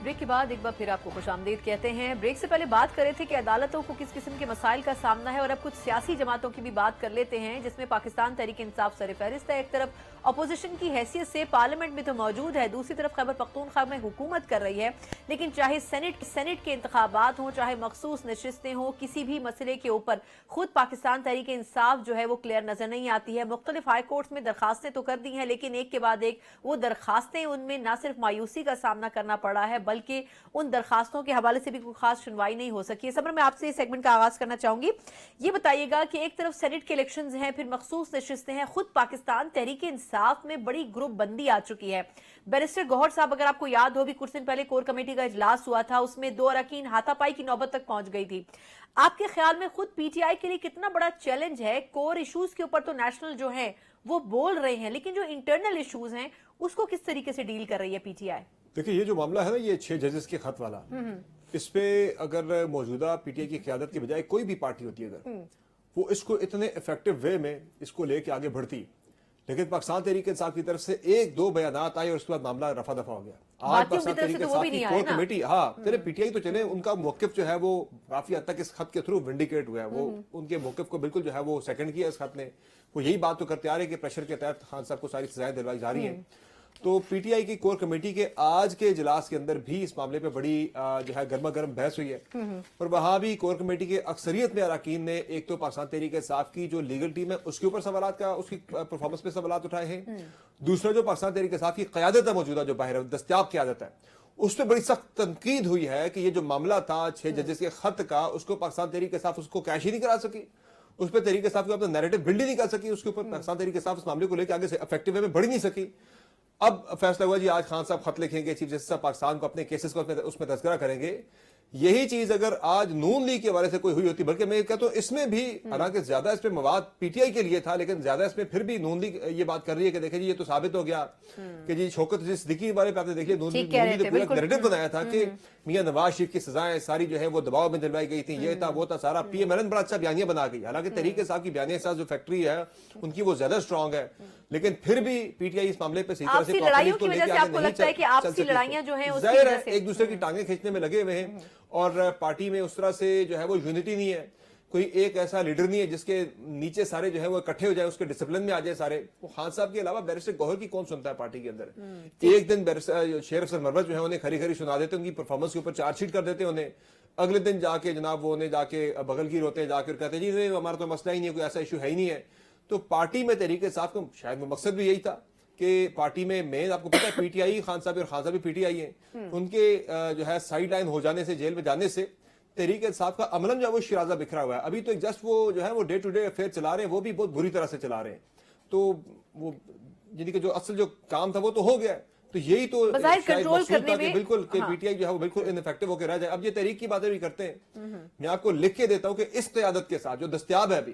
بریک کے بعد ایک بار پھر آپ کو خوش آمدید کہتے ہیں۔ بریک سے پہلے بات کر رہے تھے کہ عدالتوں کو کس قسم کے مسائل کا سامنا ہے، اور اب کچھ سیاسی جماعتوں کی بھی بات کر لیتے ہیں جس میں پاکستان تحریک انصاف سر فہرست ہے۔ ایک طرف اپوزیشن کی حیثیت سے پارلیمنٹ میں تو موجود ہے، دوسری طرف خیبر پختونخوا میں حکومت کر رہی ہے، لیکن چاہے سینٹ کے انتخابات ہوں چاہے مخصوص نشستیں ہوں، کسی بھی مسئلے کے اوپر خود پاکستان تحریک انصاف جو ہے وہ کلیئر نظر نہیں آتی ہے۔ مختلف ہائی کورٹس میں درخواستیں تو کر دی ہیں لیکن ایک کے بعد ایک وہ درخواستیں ان میں نہ صرف مایوسی کا سامنا کرنا پڑا ہے بلکہ ان درخواستوں کے حوالے سے بھی کوئی خاص سنوائی نہیں ہو سکی ہے۔ صبر میں آپ سے اس سیگمنٹ کا آغاز کرنا چاہوں گی، یہ بتائیے گا کہ ایک طرف سینٹ کے الیکشنز ہیں، پھر مخصوص نشستیں ہیں، خود پاکستان تحریک انصاف میں بڑی گروپ بندی آ چکی ہے۔ بیرسٹر گوہر صاحب اگر آپ کو یاد ہو بھی کچھ دن پہلے کور کمیٹی کا اجلاس ہوا تھا، اس میں 2 اراکین ہاتھا پائی کی نوبت تک پہنچ گئی تھی۔ آپ کے خیال میں خود پی ٹی آئی کے لیے کتنا بڑا چیلنج ہے؟ کور ایشوز کے اوپر تو نیشنل جو ہیں وہ بول رہے ہیں لیکن جو انٹرنل ایشوز ہیں اس کو کس طریقے سے ڈیل کر رہی ہے پی ٹی آئی؟ دیکھیں یہ جو معاملہ ہے نا، یہ 6 ججز کے خط والا، اس پہ اگر موجودہ پی ٹی آئی کی قیادت کی بجائے کوئی بھی پارٹی ہوتی ہے اگر وہ اس کو اتنے افیکٹو وے میں اس کو لے کے آگے بڑھتی، لیکن پاکستان تحریک انصاف کی طرف سے 1-2 بیانات آئے اور اس کے بعد معاملہ رفع دفع ہو گیا۔ آج پاکستان تحریک انصاف کی کور کمیٹی چلے پی ٹی آئی تو چلے، ان کا موقف جو ہے وہ کافی حد تک اس خط کے تھرو ونڈیکیٹ ہوا ہے، وہ ان کے موقف کو بالکل جو ہے وہ سیکنڈ کیا اس خط نے۔ وہ یہی بات تو کرتے آ رہے کہ پریشر کے تحت خان صاحب کو ساری سزائیں دلوائی جا رہی ہیں۔ تو پی ٹی آئی کی کور کمیٹی کے آج کے اجلاس کے اندر بھی اس معاملے پہ بڑی جو ہے گرما گرم بحث ہوئی ہے، اور وہاں بھی کور کمیٹی کے اکثریت میں اراکین نے ایک تو پاکستان تحریک انصاف کی جو لیگل ٹیم ہے اس کے اوپر سوالات کا، اس کی پرفارمنس پہ سوالات اٹھائے ہیں، دوسرا جو پاکستان تحریک انصاف کی قیادت ہے موجودہ جو باہر دستیاب قیادت ہے اس پہ بڑی سخت تنقید ہوئی ہے کہ یہ جو معاملہ تھا 6 ججز کے خط کا، اس کو پاکستان تحریک انصاف اس کو کیش ہی نہیں کرا سکی، اس پہ تحریک انصاف کو اپنا نیریٹو بلڈ ہی نہیں کر سکی، اس کے اوپر پاکستان تحریک انصاف اس معاملے کو لے کے آگے سے افیکٹو وے میں بڑھ نہیں سکی۔ اب فیصلہ ہوا جی آج خان صاحب خط لکھیں گے چیف جسٹس آف پاکستان کو، اپنے کیسز کو اس میں تذکرہ کریں گے۔ یہی چیز اگر آج نون لیگ کے حوالے سے کوئی ہوئی ہوتی، بلکہ میں کہتا ہوں اس میں بھی حالانکہ زیادہ اس پہ مواد پی ٹی آئی کے لیے تھا، لیکن زیادہ اس میں پھر بھی نون لیگ یہ بات کر رہی ہے کہ دیکھیں جی یہ تو ثابت ہو گیا کہ جی شوکت صدیقی کے بارے میں آپ نے دیکھیے نون لیگ نے پورا نیریٹو بنایا تھا کہ میاں نواز شریف کی سزائیں ساری جو ہے وہ دباؤ میں دلوائی گئی تھیں، یہ تھا وہ تھا سارا۔ پی ایم ایل این بڑا اچھا بیانیہ بنا گئی، حالانکہ تحریک انصاف کی بیانیہ ساز جو فیکٹری ہے ان کی وہ زیادہ اسٹرانگ ہے، لیکن پھر بھی پی ٹی آئی اس معاملے پہ صحیح طرح سے لڑائیوں کی وجہ سے آپ کو لگتا ہے کہ آپسی لڑائیاں جو ہیں ظاہر ہے ایک دوسرے کی ٹانگیں کھینچنے میں لگے ہوئے ہیں، اور پارٹی میں اس طرح سے جو ہے وہ یونٹی نہیں ہے، کوئی ایک ایسا لیڈر نہیں ہے جس کے نیچے سارے جو ہے وہ اکٹھے ہو جائے، اس کے ڈسپلن میں آ جائے سارے۔ وہ خان صاحب کے علاوہ بیرسٹر گوہر کی کون سنتا ہے پارٹی کے اندر؟ ایک دن شیر افضل مروت جو ہے انہیں کھری کھری سنا دیتے، ان کی پرفارمنس کے اوپر چارج شیٹ کر دیتے انہیں، اگلے دن جا کے جناب وہ انہیں جا کے بغل گیر ہوتے ہیں، جا کر کہتے ہیں جی ہمارا تو مسئلہ ہی نہیں ہے، کوئی ایسا ایشو ہے ہی نہیں ہے۔ تو پارٹی میں تحریک انصاف کو شاید وہ مقصد بھی یہی تھا کہ پارٹی میں آپ کو پتا ہے پی ٹی آئی خان صاحب اور خان صاحب بھی پی ٹی آئی ہیں، ان کے جو ہے سائیڈ لائن ہو جانے سے، جیل میں جانے سے تحریک انصاف کا عملاً جو ہے وہ شرازہ بکھرا ہوا ہے۔ ابھی تو ایک جسٹ وہ جو ہے وہ ڈے ٹو ڈے افیئر چلا رہے ہیں، وہ بھی بہت بری طرح سے چلا رہے ہیں، تو وہ یعنی کہ جو اصل جو کام تھا وہ تو ہو گیا ہے، تو یہی تو کنٹرول کرنے میں بالکل کہ پی ٹی آئی جو ہے وہ بالکل انفیکٹو ہو کے رہ جائے۔ اب یہ تحریک کی باتیں بھی کرتے ہیں، میں آپ کو لکھ کے دیتا ہوں کہ اس قیادت کے ساتھ جو دستیاب ہے ابھی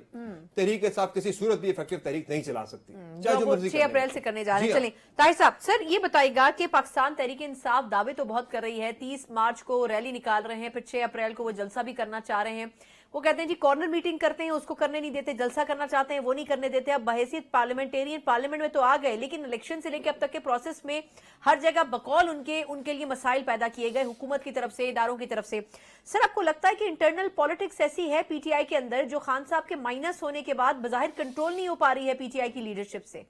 تحریک انصاف کسی صورت بھی افیکٹو تحریک نہیں چلا سکتی، چاہے جو مرضی 6 اپریل سے کرنے جا رہے ہیں۔ چلیں طاہر صاحب، سر یہ بتائے گا کہ پاکستان تحریک انصاف دعوے تو بہت کر رہی ہے، 30 مارچ کو ریلی نکال رہے ہیں، پھر 6 اپریل کو وہ جلسہ بھی کرنا چاہ رہے ہیں، وہ کہتے ہیں جی کارنر میٹنگ کرتے ہیں اس کو کرنے نہیں دیتے، جلسہ کرنا چاہتے ہیں وہ نہیں کرنے دیتے۔ اب بحیثیت پارلیمنٹیرین پارلیمنٹ میں تو آ گئے، لیکن الیکشن سے لے کے اب تک کے پروسیس میں ہر جگہ بقول ان کے لیے مسائل پیدا کیے گئے حکومت کی طرف سے، اداروں کی طرف سے۔ سر آپ کو لگتا ہے کہ انٹرنل پالیٹکس ایسی ہے پی ٹی آئی کے اندر جو خان صاحب کے مائنس ہونے کے بعد بظاہر کنٹرول نہیں ہو پا رہی ہے پی ٹی آئی کی لیڈرشپ سے؟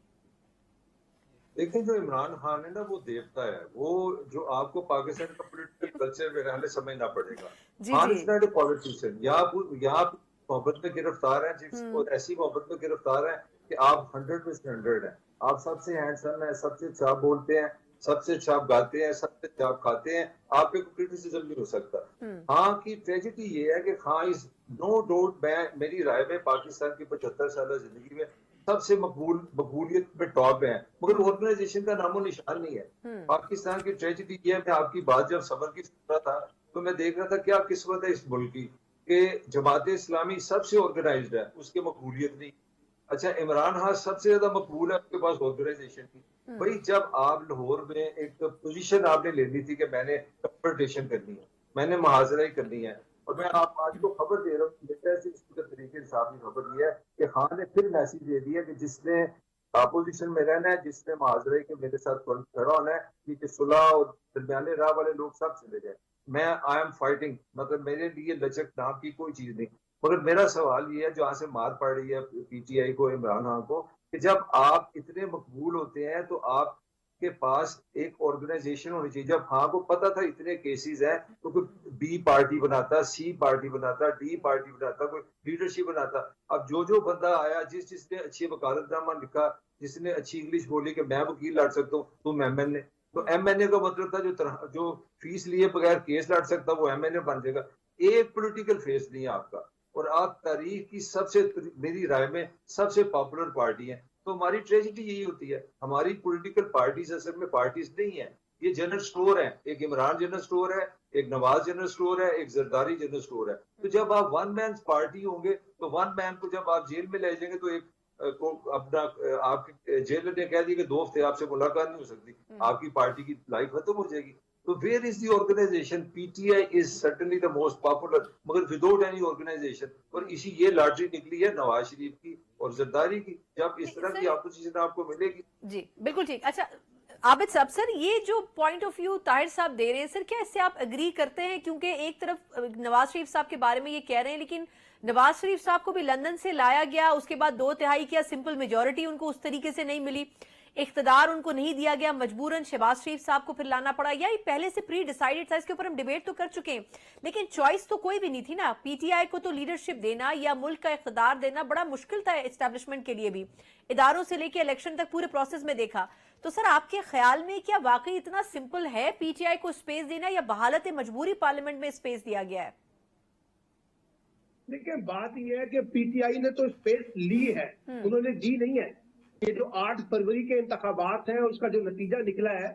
دیکھیں جو عمران خان ہے نا وہ دیوتا ہے، وہ جو آپ کو پاکستان کا پولیٹیکل کلچر میں رہنے سمجھنا پڑے گا۔ Khan is not a politician, یہاں محبت میں گرفتار ہیں، ایسی محبت میں گرفتار ہیں کہ آپ 100 میں سے 100 ہیں، آپ سب سے ہینڈسم ہیں، سب سے اچھا بولتے ہیں، سب سے اچھا گاتے ہیں، سب سے اچھا کھاتے ہیں، آپ پہ کوئی کرٹیسزم نہیں ہو سکتا۔ خان کی ٹریجڈی یہ ہے کہ خان از نو ڈاؤٹ، میری رائے میں پاکستان کی 75 سالہ زندگی میں سب سے مقبولیت میں ٹاپ ہیں، مگر آرگنائزیشن کا نام و نشان نہیں ہے۔ پاکستان کی ٹریجڈی یہ ہے، میں آپ کی بات جب صبر کی سن رہا تھا تو میں دیکھ رہا تھا کیا قسمت ہے اس ملک کی کہ جماعت اسلامی سب سے آرگنائزڈ ہے، اس کی مقبولیت نہیں۔ اچھا عمران خان سب سے زیادہ مقبول ہے، اس کے پاس آرگنائزیشن کی۔ بھائی جب آپ لاہور میں ایک پوزیشن آپ نے لینی تھی کہ میں نے کنفرنٹیشن کرنی ہے، میں نے محاذرہ کرنی ہے، اور میں آپ آج کو خبر دے رہا ہوں طریقے انصاف کی خبر یہ ہے کہ خان نے پھر میسج دے دیا کہ جس نے اپوزیشن میں رہنا ہے، جس نے محاذرے کے میرے ساتھ کھڑا ہونا ہے کہ صلح اور درمیانے راہ والے لوگ سب چلے جائیں، میں آئی ایم فائٹنگ، مطلب میرے لیے لچک نام کی کوئی چیز نہیں۔ مگر میرا سوال یہ ہے جہاں سے مار پڑ رہی ہے پی ٹی آئی کو، عمران خان کو، کہ جب آپ اتنے مقبول ہوتے ہیں تو آپ کے پاس ایک آرگنائزیشن ہونی چاہیے۔ جب خان کو پتا تھا اتنے کیسز ہیں تو کوئی بی پارٹی بناتا، سی پارٹی بناتا، ڈی پارٹی بناتا، کوئی لیڈرشپ بناتا۔ اب جو بندہ آیا، جس نے اچھی وکالت نامہ لکھا، جس نے اچھی انگلش بولی کہ میں وکیل لڑ سکتا ہوں، تم ایم این اے، تو ایم این اے کا مطلب تھا جو فیس لیے بغیر کیس لڑ سکتا وہ ایم این اے بن جائے گا۔ ایک پولیٹیکل فیس نہیں ہے آپ کا، اور آپ تاریخ کی سب سے، میری رائے میں سب سے پاپولر پارٹی ہیں۔ تو ہماری ٹریجڈی یہی ہوتی ہے، ہماری پولیٹیکل پارٹیز اصل میں پارٹیز نہیں ہیں، یہ جنرل سٹور ہے۔ ایک عمران جنرل سٹور ہے، ایک نواز جنرل سٹور ہے، ایک زرداری جنرل سٹور ہے۔ تو جب آپ ون مین پارٹی ہوں گے تو ون مین کو جب آپ جیل میں لے جائیں گے تو ایک اپنا آپ جیلر نے کہہ دیا کہ 2 ہفتے آپ سے ملاقات نہیں ہو سکتی، آپ کی پارٹی کی لائف ختم ہو جائے گی۔ تو where is the organization? P T I is certainly the most popular, مگر وداؤٹ اینی آرگنائزیشن۔ اور اسی یہ لاٹری نکلی ہے نواز شریف کی اور زرداری کی، جب اس طرح کی اپوزیشن آپ کو ملے گی۔ جی بالکل ٹھیک۔ اچھا عابد صاحب، سر یہ جو پوائنٹ آف ویو طاہر صاحب دے رہے ہیں، سر کیا اس سے آپ اگری کرتے ہیں؟ کیونکہ ایک طرف نواز شریف صاحب کے بارے میں یہ کہہ رہے ہیں، لیکن نواز شریف صاحب کو بھی لندن سے لایا گیا، اس کے بعد 2/3 کیا سمپل میجورٹی ان کو اس طریقے سے نہیں ملی۔ इख्तदार उनको नहीं दिया गया, मजबूरन शहबाज शरीफ साहब को फिर लाना पड़ा, या ये पहले से प्री डिसाइडेड था? इसके ऊपर हम डिबेट तो कर चुके हैं, लेकिन चॉइस तो कोई भी नहीं थी ना। पीटीआई को तो लीडरशिप देना या मुल्क का इख्तदार देना बड़ा मुश्किल था एस्टैब्लिशमेंट के लिए भी, इदारों से लेकर इलेक्शन तक पूरे प्रोसेस में देखा। तो सर, आपके ख्याल में क्या वाकई इतना सिंपल है पीटीआई को स्पेस देना, या बहालत मजबूरी पार्लियामेंट में स्पेस दिया गया है? देखिए, बात यह है कि पीटीआई ने तो स्पेस ली है, उन्होंने दी नहीं है। ये जो 8 फरवरी के इंतखाबात हैं, उसका जो नतीजा निकला है,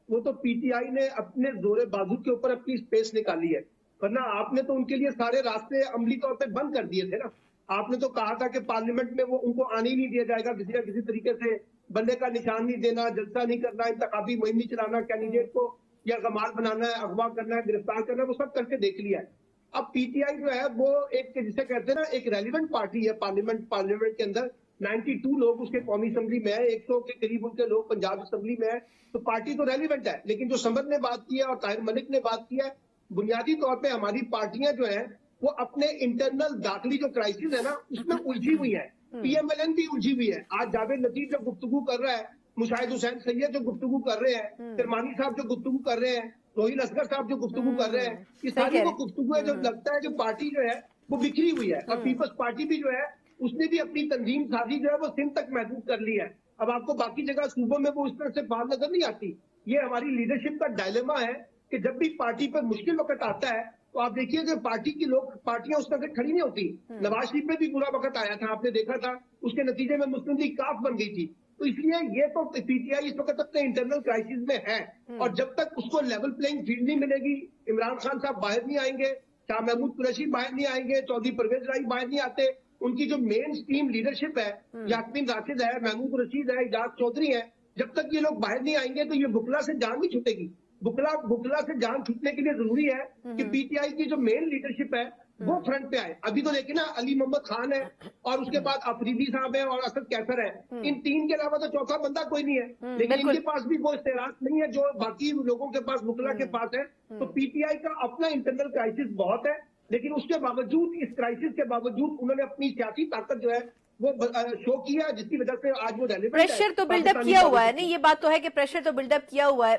वो तो पीटीआई ने अपने जोरे बाजू के ऊपर अपनी स्पेस निकाली है, वरना आपने तो उनके लिए सारे रास्ते अमली तौर पे बंद कर दिए थे ना। आपने तो कहा था कि पार्लियामेंट में वो उनको आने ही नहीं दिया जाएगा, किसी न किसी तरीके से बंदे का निशान नहीं देना, जलसा नहीं करना, इंतखाबी मुहिम नहीं चलाना, कैंडिडेट को या गमाल बनाना है, अगवा करना है, गिरफ्तार करना है, वो सब करके देख लिया है। अब पीटीआई जो है वो एक, जिसे कहते हैं ना, एक रेलिवेंट पार्टी है पार्लियामेंट के अंदर। 92 लोग उसके कौमी असेंबली में है, 100 के करीब उनके लोग पंजाब असेंबली में है, तो पार्टी तो रेलिवेंट है। लेकिन जो समद ने बात की है और ताहिर मलिक ने बात की है, बुनियादी तौर पे हमारी पार्टियां जो है वो अपने इंटरनल दाखिली जो क्राइसिस है ना, उसमें उलझी हुई है। पीएमएलएन भी उलझी हुई है। आज जावेद लतीफ जो गुफ्तगू कर रहा है, मुशाहिद हुसैन सैयद जो गुफ्तगू कर रहे हैं, तिरमानी साहब जो गुफ्तगू कर रहे हैं, रोहिल असगर साहब जो गुफ्तगू कर रहे हैं, ये सारी वो गुफ्तगू है जो लगता है जो पार्टी जो है वो बिखरी हुई है। और पीपल्स पार्टी भी जो है उसने भी अपनी तंजीम साजी जो है वो सिंध तक महदूद कर ली है। अब आपको बाकी जगह सूबों में वो इस तरह से बाहर नजर नहीं आती। ये हमारी लीडरशिप का डायलेमा है कि जब भी पार्टी पर मुश्किल वक्त आता है तो आप देखिए कि पार्टी की पार्टियां उस वक्त खड़ी नहीं होती। नवाज शरीफ पे भी बुरा वक्त आया था, आपने देखा था, उसके नतीजे में मुस्लिम लीग काफ बन गई थी। तो इसलिए ये तो पीटीआई इस वक्त अपने इंटरनल क्राइसिस में है, और जब तक उसको लेवल प्लेइंग फील्ड नहीं मिलेगी, इमरान खान साहब बाहर नहीं आएंगे, शाह महमूद कुरैशी बाहर नहीं आएंगे, चौधरी परवेज राही बाहर नहीं आते, उनकी जो मेन स्ट्रीम लीडरशिप है, यास्मीन राशिद है, महमूद रशीद है, इजाज चौधरी है, जब तक ये लोग बाहर नहीं आएंगे तो ये बुकला से जान नहीं छूटेगी। बुकला से जान छूटने के लिए जरूरी है कि पीटीआई की जो मेन लीडरशिप है वो फ्रंट पे आए। अभी तो लेकिन ना अली मोहम्मद खान है और उसके बाद अफरीदी साहब है और असद कैसर है, इन 3 के अलावा तो चौथा बंदा कोई नहीं है। लेकिन इनके पास भी वो इस्तेरात नहीं है जो बाकी लोगों के पास बुकला के पास है। तो पीटीआई का अपना इंटरनल क्राइसिस बहुत है, लेकिन उसके बावजूद, इस क्राइसिस के बावजूद उन्होंने अपनी सियासी ताकत जो है वो शो किया, जिसकी वजह से आज वो रेलेवेंट है। प्रेशर तो बिल्डअप किया हुआ है, नहीं ये बात तो है कि प्रेशर तो बिल्डअप किया हुआ है।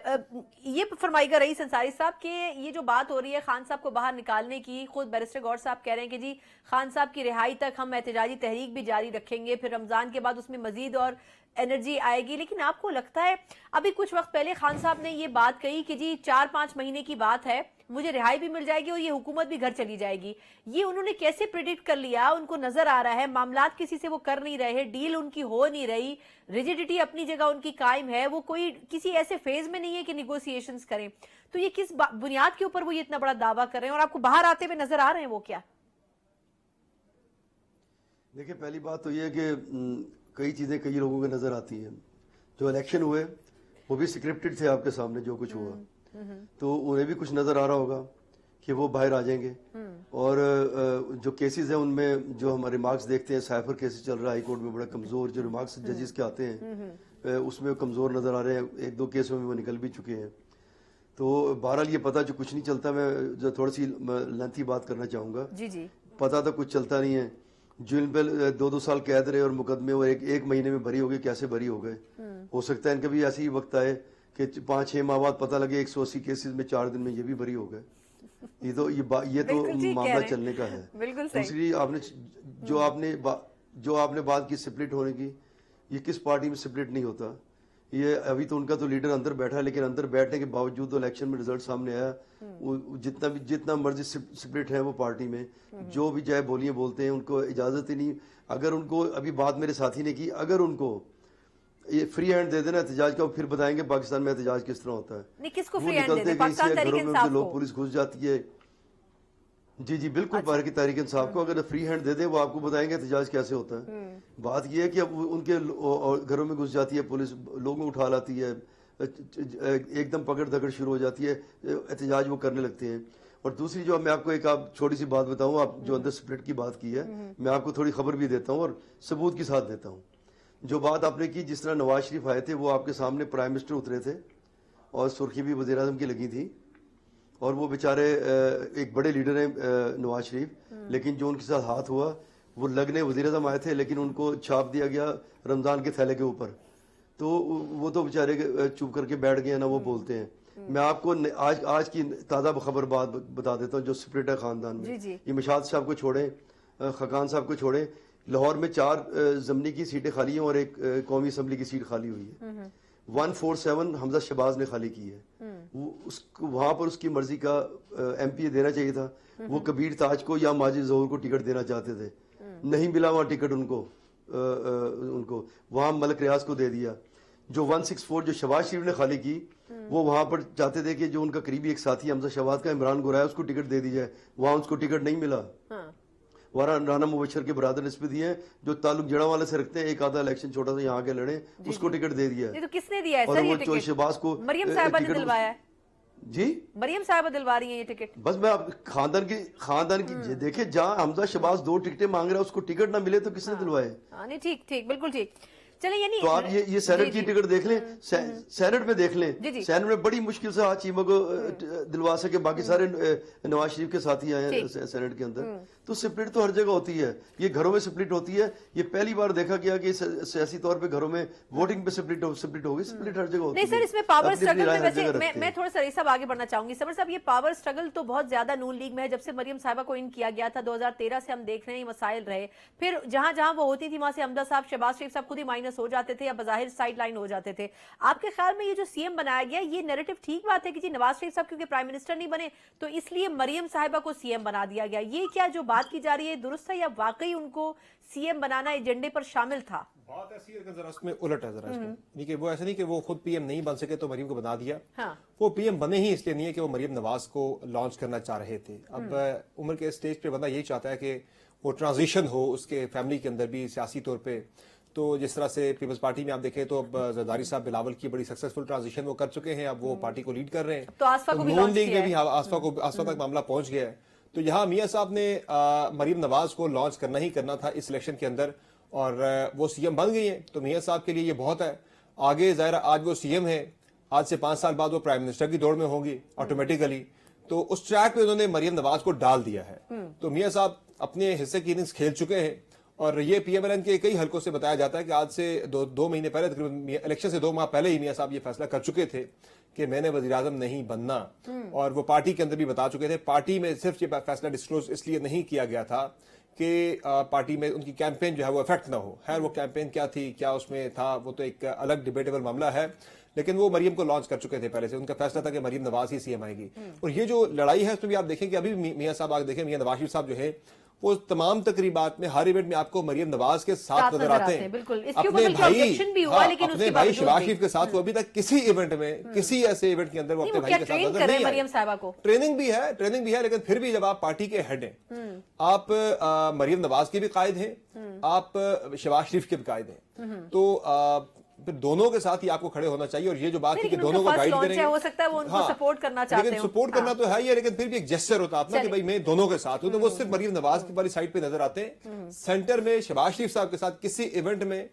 ये फरमाइएगा रईस अंसारी साहब कि ये जो बात हो रही है खान साहब को बाहर निकालने की, खुद बैरिस्टर गौर साहब कह रहे हैं कि जी खान साहब की रिहाई तक हम एहतजाजी तहरीक भी जारी रखेंगे, फिर रमजान के बाद उसमें मजीद और एनर्जी आएगी। लेकिन आपको लगता है, अभी कुछ वक्त पहले खान साहब ने ये बात कही कि जी 4-5 महीने की बात है, मुझे रिहाई भी मिल जाएगी और ये हुकूमत भी घर चली जाएगी। ये उन्होंने कैसे प्रेडिक्ट कर लिया? उनको नजर आ रहा है मामलात किसी से वो कर नहीं रहे, डील उनकी हो नहीं रही, रिजिडिटी अपनी जगह उनकी कायम है, वो कोई किसी ऐसे फेज में नहीं है कि निगोशिएशंस करें। तो ये किस बुनियाद के ऊपर वो ये इतना बड़ा दावा कर रहे हैं और आपको बाहर आते हुए नजर आ रहे हैं वो क्या? देखिए, पहली बात तो ये है कि कई चीज़ें कई लोगों को नज़र आती हैं। जो इलेक्शन हुए वो भी स्क्रिप्टेड थे, आपके सामने जो कुछ हुआ, तो उन्हें भी कुछ नज़र आ रहा होगा कि वो बाहर आ जाएंगे। और जो केसेस हैं उनमें जो हमारे रिमार्क्स देखते हैं, साइफर केसेस चल रहा है हाई कोर्ट में, बड़ा कमज़ोर जो रिमार्क्स जजेस के आते हैं उसमें कमज़ोर नज़र आ रहे हैं। 1-2 केसों में वो निकल भी चुके हैं। तो बहरहाल ये पता जो कुछ नहीं चलता, मैं जो थोड़ी सी लेंथी बात करना चाहूँगा। जी पता तो कुछ चलता नहीं है। जिन पे 2-2 साल कैद रहे और मुकदमे वो एक महीने में बरी हो गए, कैसे बरी हो गए? हो सकता है इनका भी ऐसे ही वक्त आए कि 5-6 माह बाद पता लगे 180 केसेस में 4 दिन में ये भी बरी हो गए। ये तो मामला चलने का है। दूसरी जो आपने बात की स्प्लिट होने की, ये किस पार्टी में स्प्लिट नहीं होता? ये अभी तो उनका तो लीडर अंदर बैठा है, लेकिन अंदर बैठने के बावजूद तो इलेक्शन में रिजल्ट सामने आया, जितना मर्जी स्प्लिट है वो पार्टी में, जो भी चाहे बोलिए बोलते हैं, उनको इजाजत ही नहीं। अगर उनको, अभी बात मेरे साथी ने की, अगर उनको ये फ्री हैंड दे देना एहतजाज का, फिर बताएंगे पाकिस्तान में एहतजाज किस तरह होता है। नहीं, किसको फ्री हैंड दे दे? पाकिस्तान तहरीक इंसाफ को लोग, पुलिस घुस जाती है। जी बिल्कुल। अच्छा। की तहरीक इंसाफ को अगर फ्री हैंड दे दे, वो आपको बताएंगे एहतजाज कैसे होता है। बात यह है कि अब उनके घरों में घुस जाती है पुलिस, लोगों उठा लाती है, एकदम पकड़ धकड़ शुरू हो जाती है, एहतजाज वो करने लगते हैं। और दूसरी जो मैं आपको आप छोटी सी बात बताऊं, आप जो अंदर स्प्लिट की बात की है, मैं आपको थोड़ी खबर भी देता हूं और सबूत के साथ देता हूं। जो बात आपने की, जिस तरह नवाज शरीफ आए थे, वो आपके सामने प्राइम मिनिस्टर उतरे थे और सुर्खी भी वज़ीर आज़म की लगी थी, और वो बेचारे एक बड़े लीडर हैं नवाज शरीफ, लेकिन जो उनके साथ हाथ हुआ, वो लगने वज़ीर आज़म आए थे लेकिन उनको छाप दिया गया रमज़ान के थैले के ऊपर, تو وہ تو بیچارے چپ کر کے بیٹھ گئے نا, وہ بولتے ہیں. میں آپ کو آج کی تازہ خبر بات بتا دیتا ہوں جو سپرٹ ہے خاندان میں. یہ مشاد صاحب کو چھوڑیں, خقان صاحب کو چھوڑیں, لاہور میں 4 ضمنی کی سیٹیں خالی ہیں اور ایک قومی اسمبلی کی سیٹ خالی ہوئی ہے. 147 حمزہ شہباز نے خالی کی ہے. وہاں پر اس کی مرضی کا ایم پی دینا چاہیے تھا. وہ کبیر تاج کو یا ماجد ظہور کو ٹکٹ دینا چاہتے تھے, نہیں ملا وہاں ٹکٹ ان کو وہاں ملک ریاض کو دے دیا. جو 164 جو شہباز شریف نے خالی کی, وہ وہاں پر چاہتے تھے کہ جو ان کا قریبی ایک ساتھی حمزہ شہباز کا عمران گورا ہے اس کو ٹکٹ دے دی جائے, وہاں اس کو ٹکٹ نہیں ملا. وہاں رانا مبشر کے برادر اس پہ دیے ہیں جو تعلق جڑا والے سے رکھتے ہیں, ایک آدھا الیکشن چھوٹا سا یہاں کے لڑے, اس کو ٹکٹ دے دیا. تو کس نے دیا ہے اور سر وہ یہ ٹکٹ؟ شہباز کو مریم صاحبہ نے دلوایا ہے. جی مریم صاحبہ دلوا رہی ہیں یہ ٹکٹ. بس میں خاندان کی دیکھیں, جہاں حمزہ شہباز 2 ٹکٹیں مانگ رہا ہے اس کو ٹکٹ نہ ملے تو کس نے دلوائے؟ نہیں ٹھیک بالکل ٹھیک. چلیں یعنی تو آپ یہ سینٹ کی ٹکٹ دیکھ لیں, سینٹ میں دیکھ لیں, سینٹ میں بڑی مشکل سے چیمہ کو دلوا سکے, باقی سارے نواز شریف کے ساتھی آئے ہیں سینٹ کے اندر. تو سپلٹ تو ہر جگہ ہوتی ہے, یہ گھروں میں سپلٹ ہوتی ہے. یہ پہلی بار دیکھا گیا کہ سیاسی طور پہ گھروں میں ووٹنگ پہ سپلٹ ہوگی. سپلٹ ہر جگہ ہوتی ہے. نہیں سر, اس میں پاور سٹرگل میں ویسے میں تھوڑا سا صاحب آگے بڑھنا چاہوں گی. سمر صاحب, یہ پاور سٹرگل تو بہت زیادہ نون لیگ میں ہے. جب سے مریم صاحبہ کو ان کیا گیا تھا 2013 سے ہم دیکھ رہے ہیں یہ مسائل رہے. پھر جہاں جہاں وہ ہوتی تھی وہاں سے حمزہ صاحب, شہباز شریف صاحب خود ہی مائنس ہو جاتے تھے یا بظاہر سائیڈ لائن ہو جاتے تھے. آپ کے خیال میں یہ جو سی ایم بنایا گیا, یہ نیریٹو ٹھیک بات ہے کہ جی نواز شریف صاحب کیونکہ پرائم منسٹر نہیں بنے تو اس لیے مریم صاحبہ کو سی ایم بنا دیا گیا, یہ کیا جو بات کی جا رہی ہے درست ہے یا واقعی ان کو سی ایم بنانا ایجنڈے پر شامل تھا؟ بات ایسی ہے کہ ذرا اس میں الٹ ہے. ذرا اس میں کہ وہ ایسا نہیں کہ وہ خود پی ایم نہیں بن سکے تو مریم کو بنا دیا. وہ پی ایم بنے ہی اس لیے نہیں ہے کہ وہ مریم نواز کو لانچ کرنا چاہ رہے تھے. اب عمر کے اسٹیج پہ بندہ یہی چاہتا ہے کہ وہ ٹرانزیشن ہو اس کے فیملی کے اندر بھی سیاسی طور پہ. تو جس طرح سے پیپلز پارٹی میں آپ دیکھیں تو اب زرداری صاحب بلاول کی بڑی سکسیسفل ٹرانزیشن وہ کر چکے ہیں, اب وہ پارٹی کو لیڈ کر رہے ہیں. تو آصفا کو بھی نون لیگ میں بھی آصفا تک معاملہ پہنچ گیا ہے. تو یہاں میاں صاحب نے مریم نواز کو لانچ کرنا ہی کرنا تھا اس الیکشن کے اندر, اور وہ سی ایم بن گئی ہیں. تو میاں صاحب کے لیے یہ بہت ہے. آگے ظاہر آج وہ سی ایم ہے, آج سے 5 سال بعد وہ پرائم منسٹر کی دوڑ میں ہوں گی آٹومیٹیکلی. تو اس ٹریک پہ انہوں نے مریم نواز کو ڈال دیا ہے. تو میاں صاحب اپنے حصے کی اننگز کھیل چکے ہیں, اور یہ پی ایم ایل این کے کئی حلقوں سے بتایا جاتا ہے کہ آج سے 2 مہینے پہلے, تقریباً الیکشن سے 2 ماہ پہلے ہی میاں صاحب یہ فیصلہ کر چکے تھے کہ میں نے وزیر اعظم نہیں بننا. اور وہ پارٹی کے اندر بھی بتا چکے تھے. پارٹی میں صرف یہ فیصلہ ڈسکلوز اس لیے نہیں کیا گیا تھا کہ پارٹی میں ان کی کیمپین جو ہے وہ افیکٹ نہ ہو. خیر وہ کیمپین کیا تھی, کیا اس میں تھا, وہ تو ایک الگ ڈیبیٹیبل معاملہ ہے, لیکن وہ مریم کو لانچ کر چکے تھے پہلے سے. ان کا فیصلہ تھا کہ مریم نواز ہی سی ایم آئے گی. اور یہ جو لڑائی ہے اس میں بھی آپ دیکھیں کہ ابھی میاں صاحب آگے دیکھیں, میاں نواز شریف صاحب جو ہے وہ تمام تقریبات میں ہر ایونٹ میں آپ کو مریم نواز کے ساتھ نظر آتے ہیں. اپنے بھائی شہباز شریف کے ساتھ وہ ابھی تک کسی ایونٹ میں, کسی ایسے ایونٹ کے اندر وہ اپنے بھائی کے ساتھ نظر نہیں آئے. ٹریننگ بھی ہے, لیکن پھر بھی جب آپ پارٹی کے ہیڈ ہیں, آپ مریم نواز کے بھی قائد ہیں, آپ شہباز شریف کے بھی قائد ہیں, تو پھر دونوں کے ساتھ ہی آپ کو کھڑے ہونا چاہیے. اور یہ جو بات ہے کہ دونوں کو گائیڈ کریں گے, ہو سکتا ہے وہ ان کو سپورٹ کرنا چاہتے ہیں, لیکن سپورٹ کرنا تو ہے ہی, لیکن پھر بھی ایک جیسچر ہوتا ہے اپنا کہ بھائی میں دونوں کے ساتھ ہوں. تو وہ صرف مریم نواز کی والی سائڈ پہ نظر آتے ہیں. سینٹر میں شہباز شریف صاحب کے ساتھ کسی ایونٹ میں,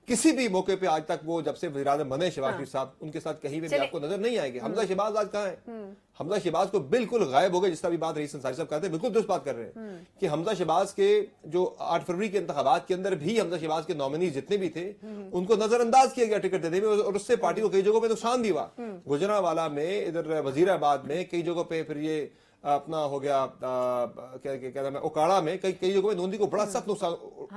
کسی بھی موقع پہ آج تک وہ جب سے وزیر اعظم بنے شہباز شریف صاحب, ان کے ساتھ کہیں بھی آپ کو نظر نہیں آئے گے. حمزہ شہباز آج کہاں ہے؟ حمزہ شہباز کو بالکل غائب ہو گئے. جس طرح بھی بات رئیس انصاری صاحب کرتے ہیں, بالکل درست بات کر رہے ہیں کہ حمزہ شہباز کے جو 8 فروری کے انتخابات کے اندر بھی حمزہ شہباز کے نامنیز جتنے بھی تھے ان کو نظر انداز کیا گیا ٹکٹ دینے میں, اور اس سے پارٹی کو کئی جگہوں پہ نقصان بھی ہوا. گجرانوالہ میں, ادھر وزیر آباد میں, کئی جگہوں پہ پھر یہ اپنا ہو گیا کیا نام ہے اوکاڑا میں, کئی جگہوں میں نوندی کو بڑا سخت نقصان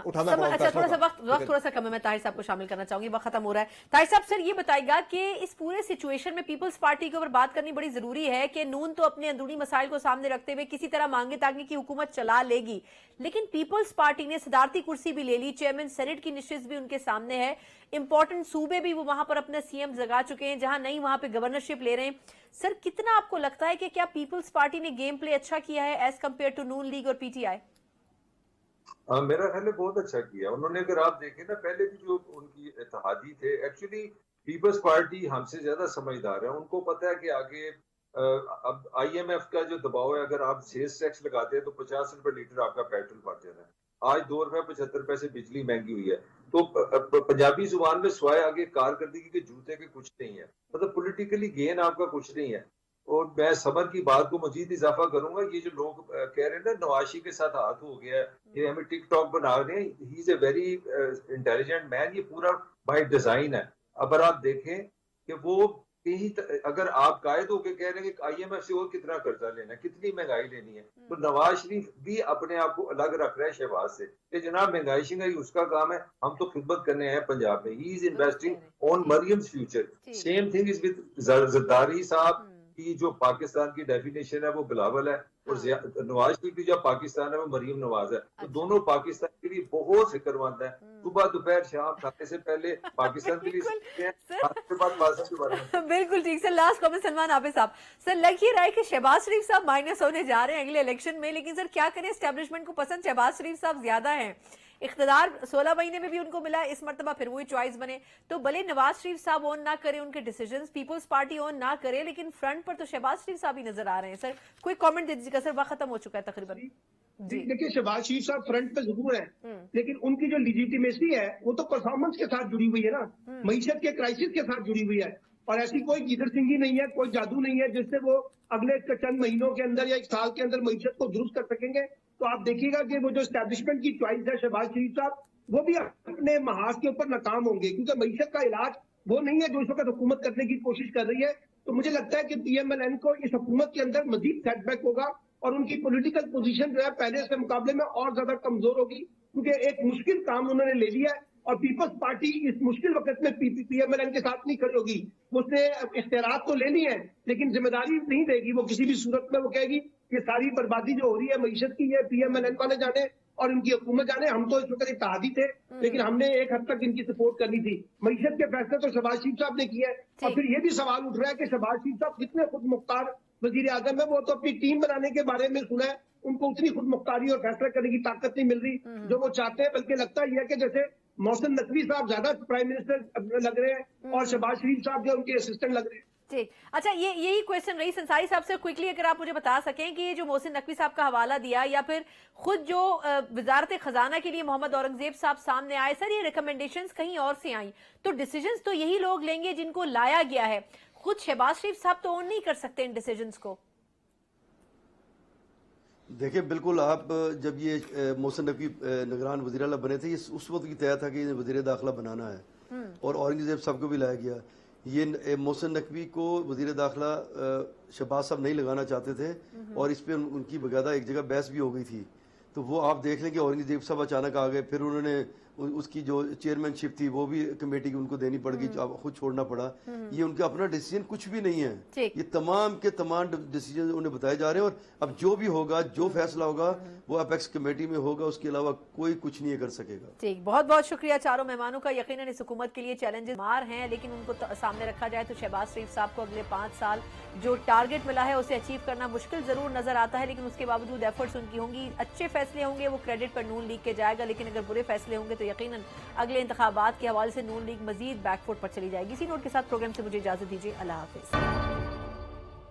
اٹھانا پڑا. اچھا تھوڑا سا وقت تھوڑا سا کم ہے, میں طاہر صاحب کو شامل کرنا چاہوں گی, وقت ختم ہو رہا ہے. طاہر صاحب سر یہ بتائے گا کہ اس پورے سچویشن میں پیپلز پارٹی کے اوپر بات کرنی بڑی ضروری ہے کہ نون تو اپنے اندرونی مسائل کو سامنے رکھتے ہوئے کسی طرح مانگے تاکہ کی حکومت چلا لے گی, لیکن پیپلز پارٹی نے صدارتی کرسی بھی لے لی, چیئرمین سینٹ کی نشست بھی ان کے سامنے ہے, امپورٹنٹ صوبے بھی وہ وہاں پر اپنے سی ایم جگا چکے ہیں, جہاں نہیں وہاں پہ گورنرشپ لے رہے ہیں. سر کتنا آپ کو لگتا ہے کہ کیا پیپلز پارٹی نے گیم پلے اچھا کیا ہے as compare to Noon League اور پی ٹی آئی؟ میرا خیال ہے بہت اچھا کیا انہوں نے. اگر آپ دیکھیں نا پہلے بھی جو ان کی اتحادی تھے, ایکچولی پیپلز پارٹی ہم سے زیادہ سمجھدار ہے. ان کو پتا ہے کہ آگے اب آئی ایم ایف کا جو دباؤ ہے, اگر آپ سیلز ٹیکس لگاتے ہیں تو 50 روپے لیٹر آپ کا پیٹرول بڑھ جانا ہے. آج 2 روپے 75 پیسے بجلی مہنگی ہوئی ہے. تو پنجابی زبان میں سوائے آگے کارکردگی کے جوتے کے کچھ نہیں ہے, مطلب پولیٹیکلی گین آپ کا کچھ نہیں ہے. اور میں سمر کی بات کو مزید اضافہ کروں گا, یہ جو لوگ کہہ رہے ہیں نا نواز شریف کے ساتھ ہاتھ ہو گیا ہے, یہ ہمیں ٹک ٹاک بنا رہے ہیں, ہی از اے ویری انٹیلیجنٹ مین, یہ پورا بائی ڈیزائن ہے. अगर आप देखें कि वो कहीं अगर आप कायद होकर कह रहे हैं कि IMF से और कितना कर्जा लेना है, कितनी महंगाई लेनी है, तो नवाज शरीफ भी अपने आप को अलग रख रहा है शहबाज से कि जनाब महंगाई शिंगाई उसका काम है, हम तो खिदमत करने आए हैं पंजाब में. He is investing on Mariam's future. Same thing is with Zardari साहब की जो पाकिस्तान की डेफिनेशन है वो बिलावल है, और नवाज शरीफ की जो पाकिस्तान है वो मरियम नवाज है. तो दोनों पाकिस्तान के लिए बहुत फिक्रमंद है. सुबह दोपहर शाम खाने से पहले पाकिस्तान के लिए के बाद बादशाह के बारे में. बिल्कुल ठीक सर. लास्ट कमेंट सलमान हाफिज साहब. सर लग ही रहा है कि शहबाज शरीफ साहब माइनस होने जा रहे हैं अगले इलेक्शन में, लेकिन सर क्या करें, एस्टेब्लिशमेंट को पसंद शहबाज शरीफ साहब ज्यादा हैं. इख्तिदार 16 महीने में भी उनको मिला, इस मर्तबा फिर वही चॉइस बने. तो भले नवाज शरीफ साहब ऑन ना करे उनके डिसीजंस, पीपल्स पार्टी ऑन ना करे, लेकिन फ्रंट पर तो शहबाज शरीफ साहब ही नजर आ रहे हैं. सर कोई कमेंट दे दीजिएगा सर, वक्त खत्म हो चुका है तकरीबन. देखिए शहबाज शरीफ साहब फ्रंट पे जरूर है, लेकिन उनकी जो लिजिटिमेसी है वो तो परफॉर्मेंस के साथ जुड़ी हुई है ना, मईशत के क्राइसिस के साथ जुड़ी हुई है. और ऐसी कोई गिदर सिंगी नहीं है, कोई जादू नहीं है जिससे वो अगले चंद महीनों के अंदर या एक साल के अंदर मईशत को दुरुस्त कर सकेंगे. तो आप देखिएगा कि वो जो एस्टेब्लिशमेंट की चॉइस है शहबाज शरीफ साहब, वो भी अपने महाज के ऊपर नाकाम होंगे, क्योंकि मईशत का इलाज वो नहीं है जो इस वक्त हुकूमत करने की कोशिश कर रही है. तो मुझे लगता है कि PMLN को इस हुकूमत के अंदर मजीद सेटबैक होगा और उनकी पॉलिटिकल पोजीशन जो है पहले से मुकाबले में और ज्यादा कमजोर होगी, क्योंकि एक मुश्किल काम उन्होंने ले लिया है और पीपल्स पार्टी इस मुश्किल वक्त में PMLN के साथ नहीं खड़ी होगी. उसने इख्तियारात तो ले ली है लेकिन जिम्मेदारी नहीं देगी वो किसी भी सूरत में. वो कहेगी ये सारी बर्बादी जो हो रही है मईशत की, ये PMLN वाले जाने और इनकी हुकूमत जाने. हम तो इस वक्त इत्तेहादी थे, लेकिन हमने एक हद तक इनकी सपोर्ट करनी थी. मईशत के फैसले तो शहबाज शरीफ साहब ने किया है. और फिर ये भी सवाल उठ रहा है कि शहबाज शरीफ साहब कितने खुद मुख्तार वजीर आजम है. वो तो अपनी टीम बनाने के बारे में सुना है, उनको उतनी खुद मुख्तारी और फैसला करने की ताकत नहीं मिल रही जो वो चाहते हैं. बल्कि लगता ही है कि जैसे मोहसिन नकवी साहब ज्यादा प्राइम मिनिस्टर लग रहे हैं और शहबाज शरीफ साहब जो उनके असिस्टेंट लग रहे हैं. ठीक. अच्छा, यही क्वेश्चन रही संसारी साहब से. क्विकली अगर आप मुझे बता सकें कि ये जो मोहसिन नकवी साहब का हवाला दिया या फिर खुद जो वजारत खजाना के लिए मोहम्मद औरंगजेब साहब सामने आए, सर ये रिकमेंडेशंस कहीं और से आई, तो डिसीजंस तो यही लोग लेंगे जिनको लाया गया है. खुद शहबाज शरीफ साहब तो ऑन नहीं कर सकते इन डिसीजंस को. देखिए बिल्कुल, आप जब ये मोहसिन नकवी निगरान वज़ीर आला बने थे, ये उस वक्त ये तय था कि वज़ीर दाखिला बनाना है और औरंगजेब साहब को भी लाया गया. ये मोहसिन नकवी को वज़ीर दाखिला शहबाज साहब नहीं लगाना चाहते थे और इस पर उनकी बकायदा एक जगह बहस भी हो गई थी. तो वो आप देख लें कि औरंगजेब साहब अचानक आ गए, फिर उन्होंने उसकी जो चेयरमैनशिप थी वो भी कमेटी की उनको देनी पड़ गई, खुद छोड़ना पड़ा. ये उनका अपना डिसीजन कुछ भी नहीं है, ये तमाम के तमाम डिसीजन उन्हें बताए जा रहे हैं. और अब जो भी होगा, जो फैसला होगा वो अपेक्स कमेटी में होगा, उसके अलावा कोई कुछ नहीं कर सकेगा. ठीक, बहुत बहुत शुक्रिया चारों मेहमानों का. यकीनन इस हुकूमत के लिए चैलेंजेस मार हैं, लेकिन उनको सामने रखा जाए तो शहबाज शरीफ साहब को अगले 5 साल जो टारगेट मिला है उसे अचीव करना मुश्किल जरूर नजर आता है, लेकिन उसके बावजूद एफर्ट्स उनकी होंगी. अच्छे फैसले होंगे वो क्रेडिट पर नून लीग के जाएगा, लेकिन अगर बुरे फैसले होंगे तो यकीनन अगले इंतखाबात के हवाले से नून लीग मजीद बैकफुट पर चली जाएगी. इसी नोट के साथ प्रोग्राम से मुझे इजाजत दीजिए. अल्लाह हाफिज.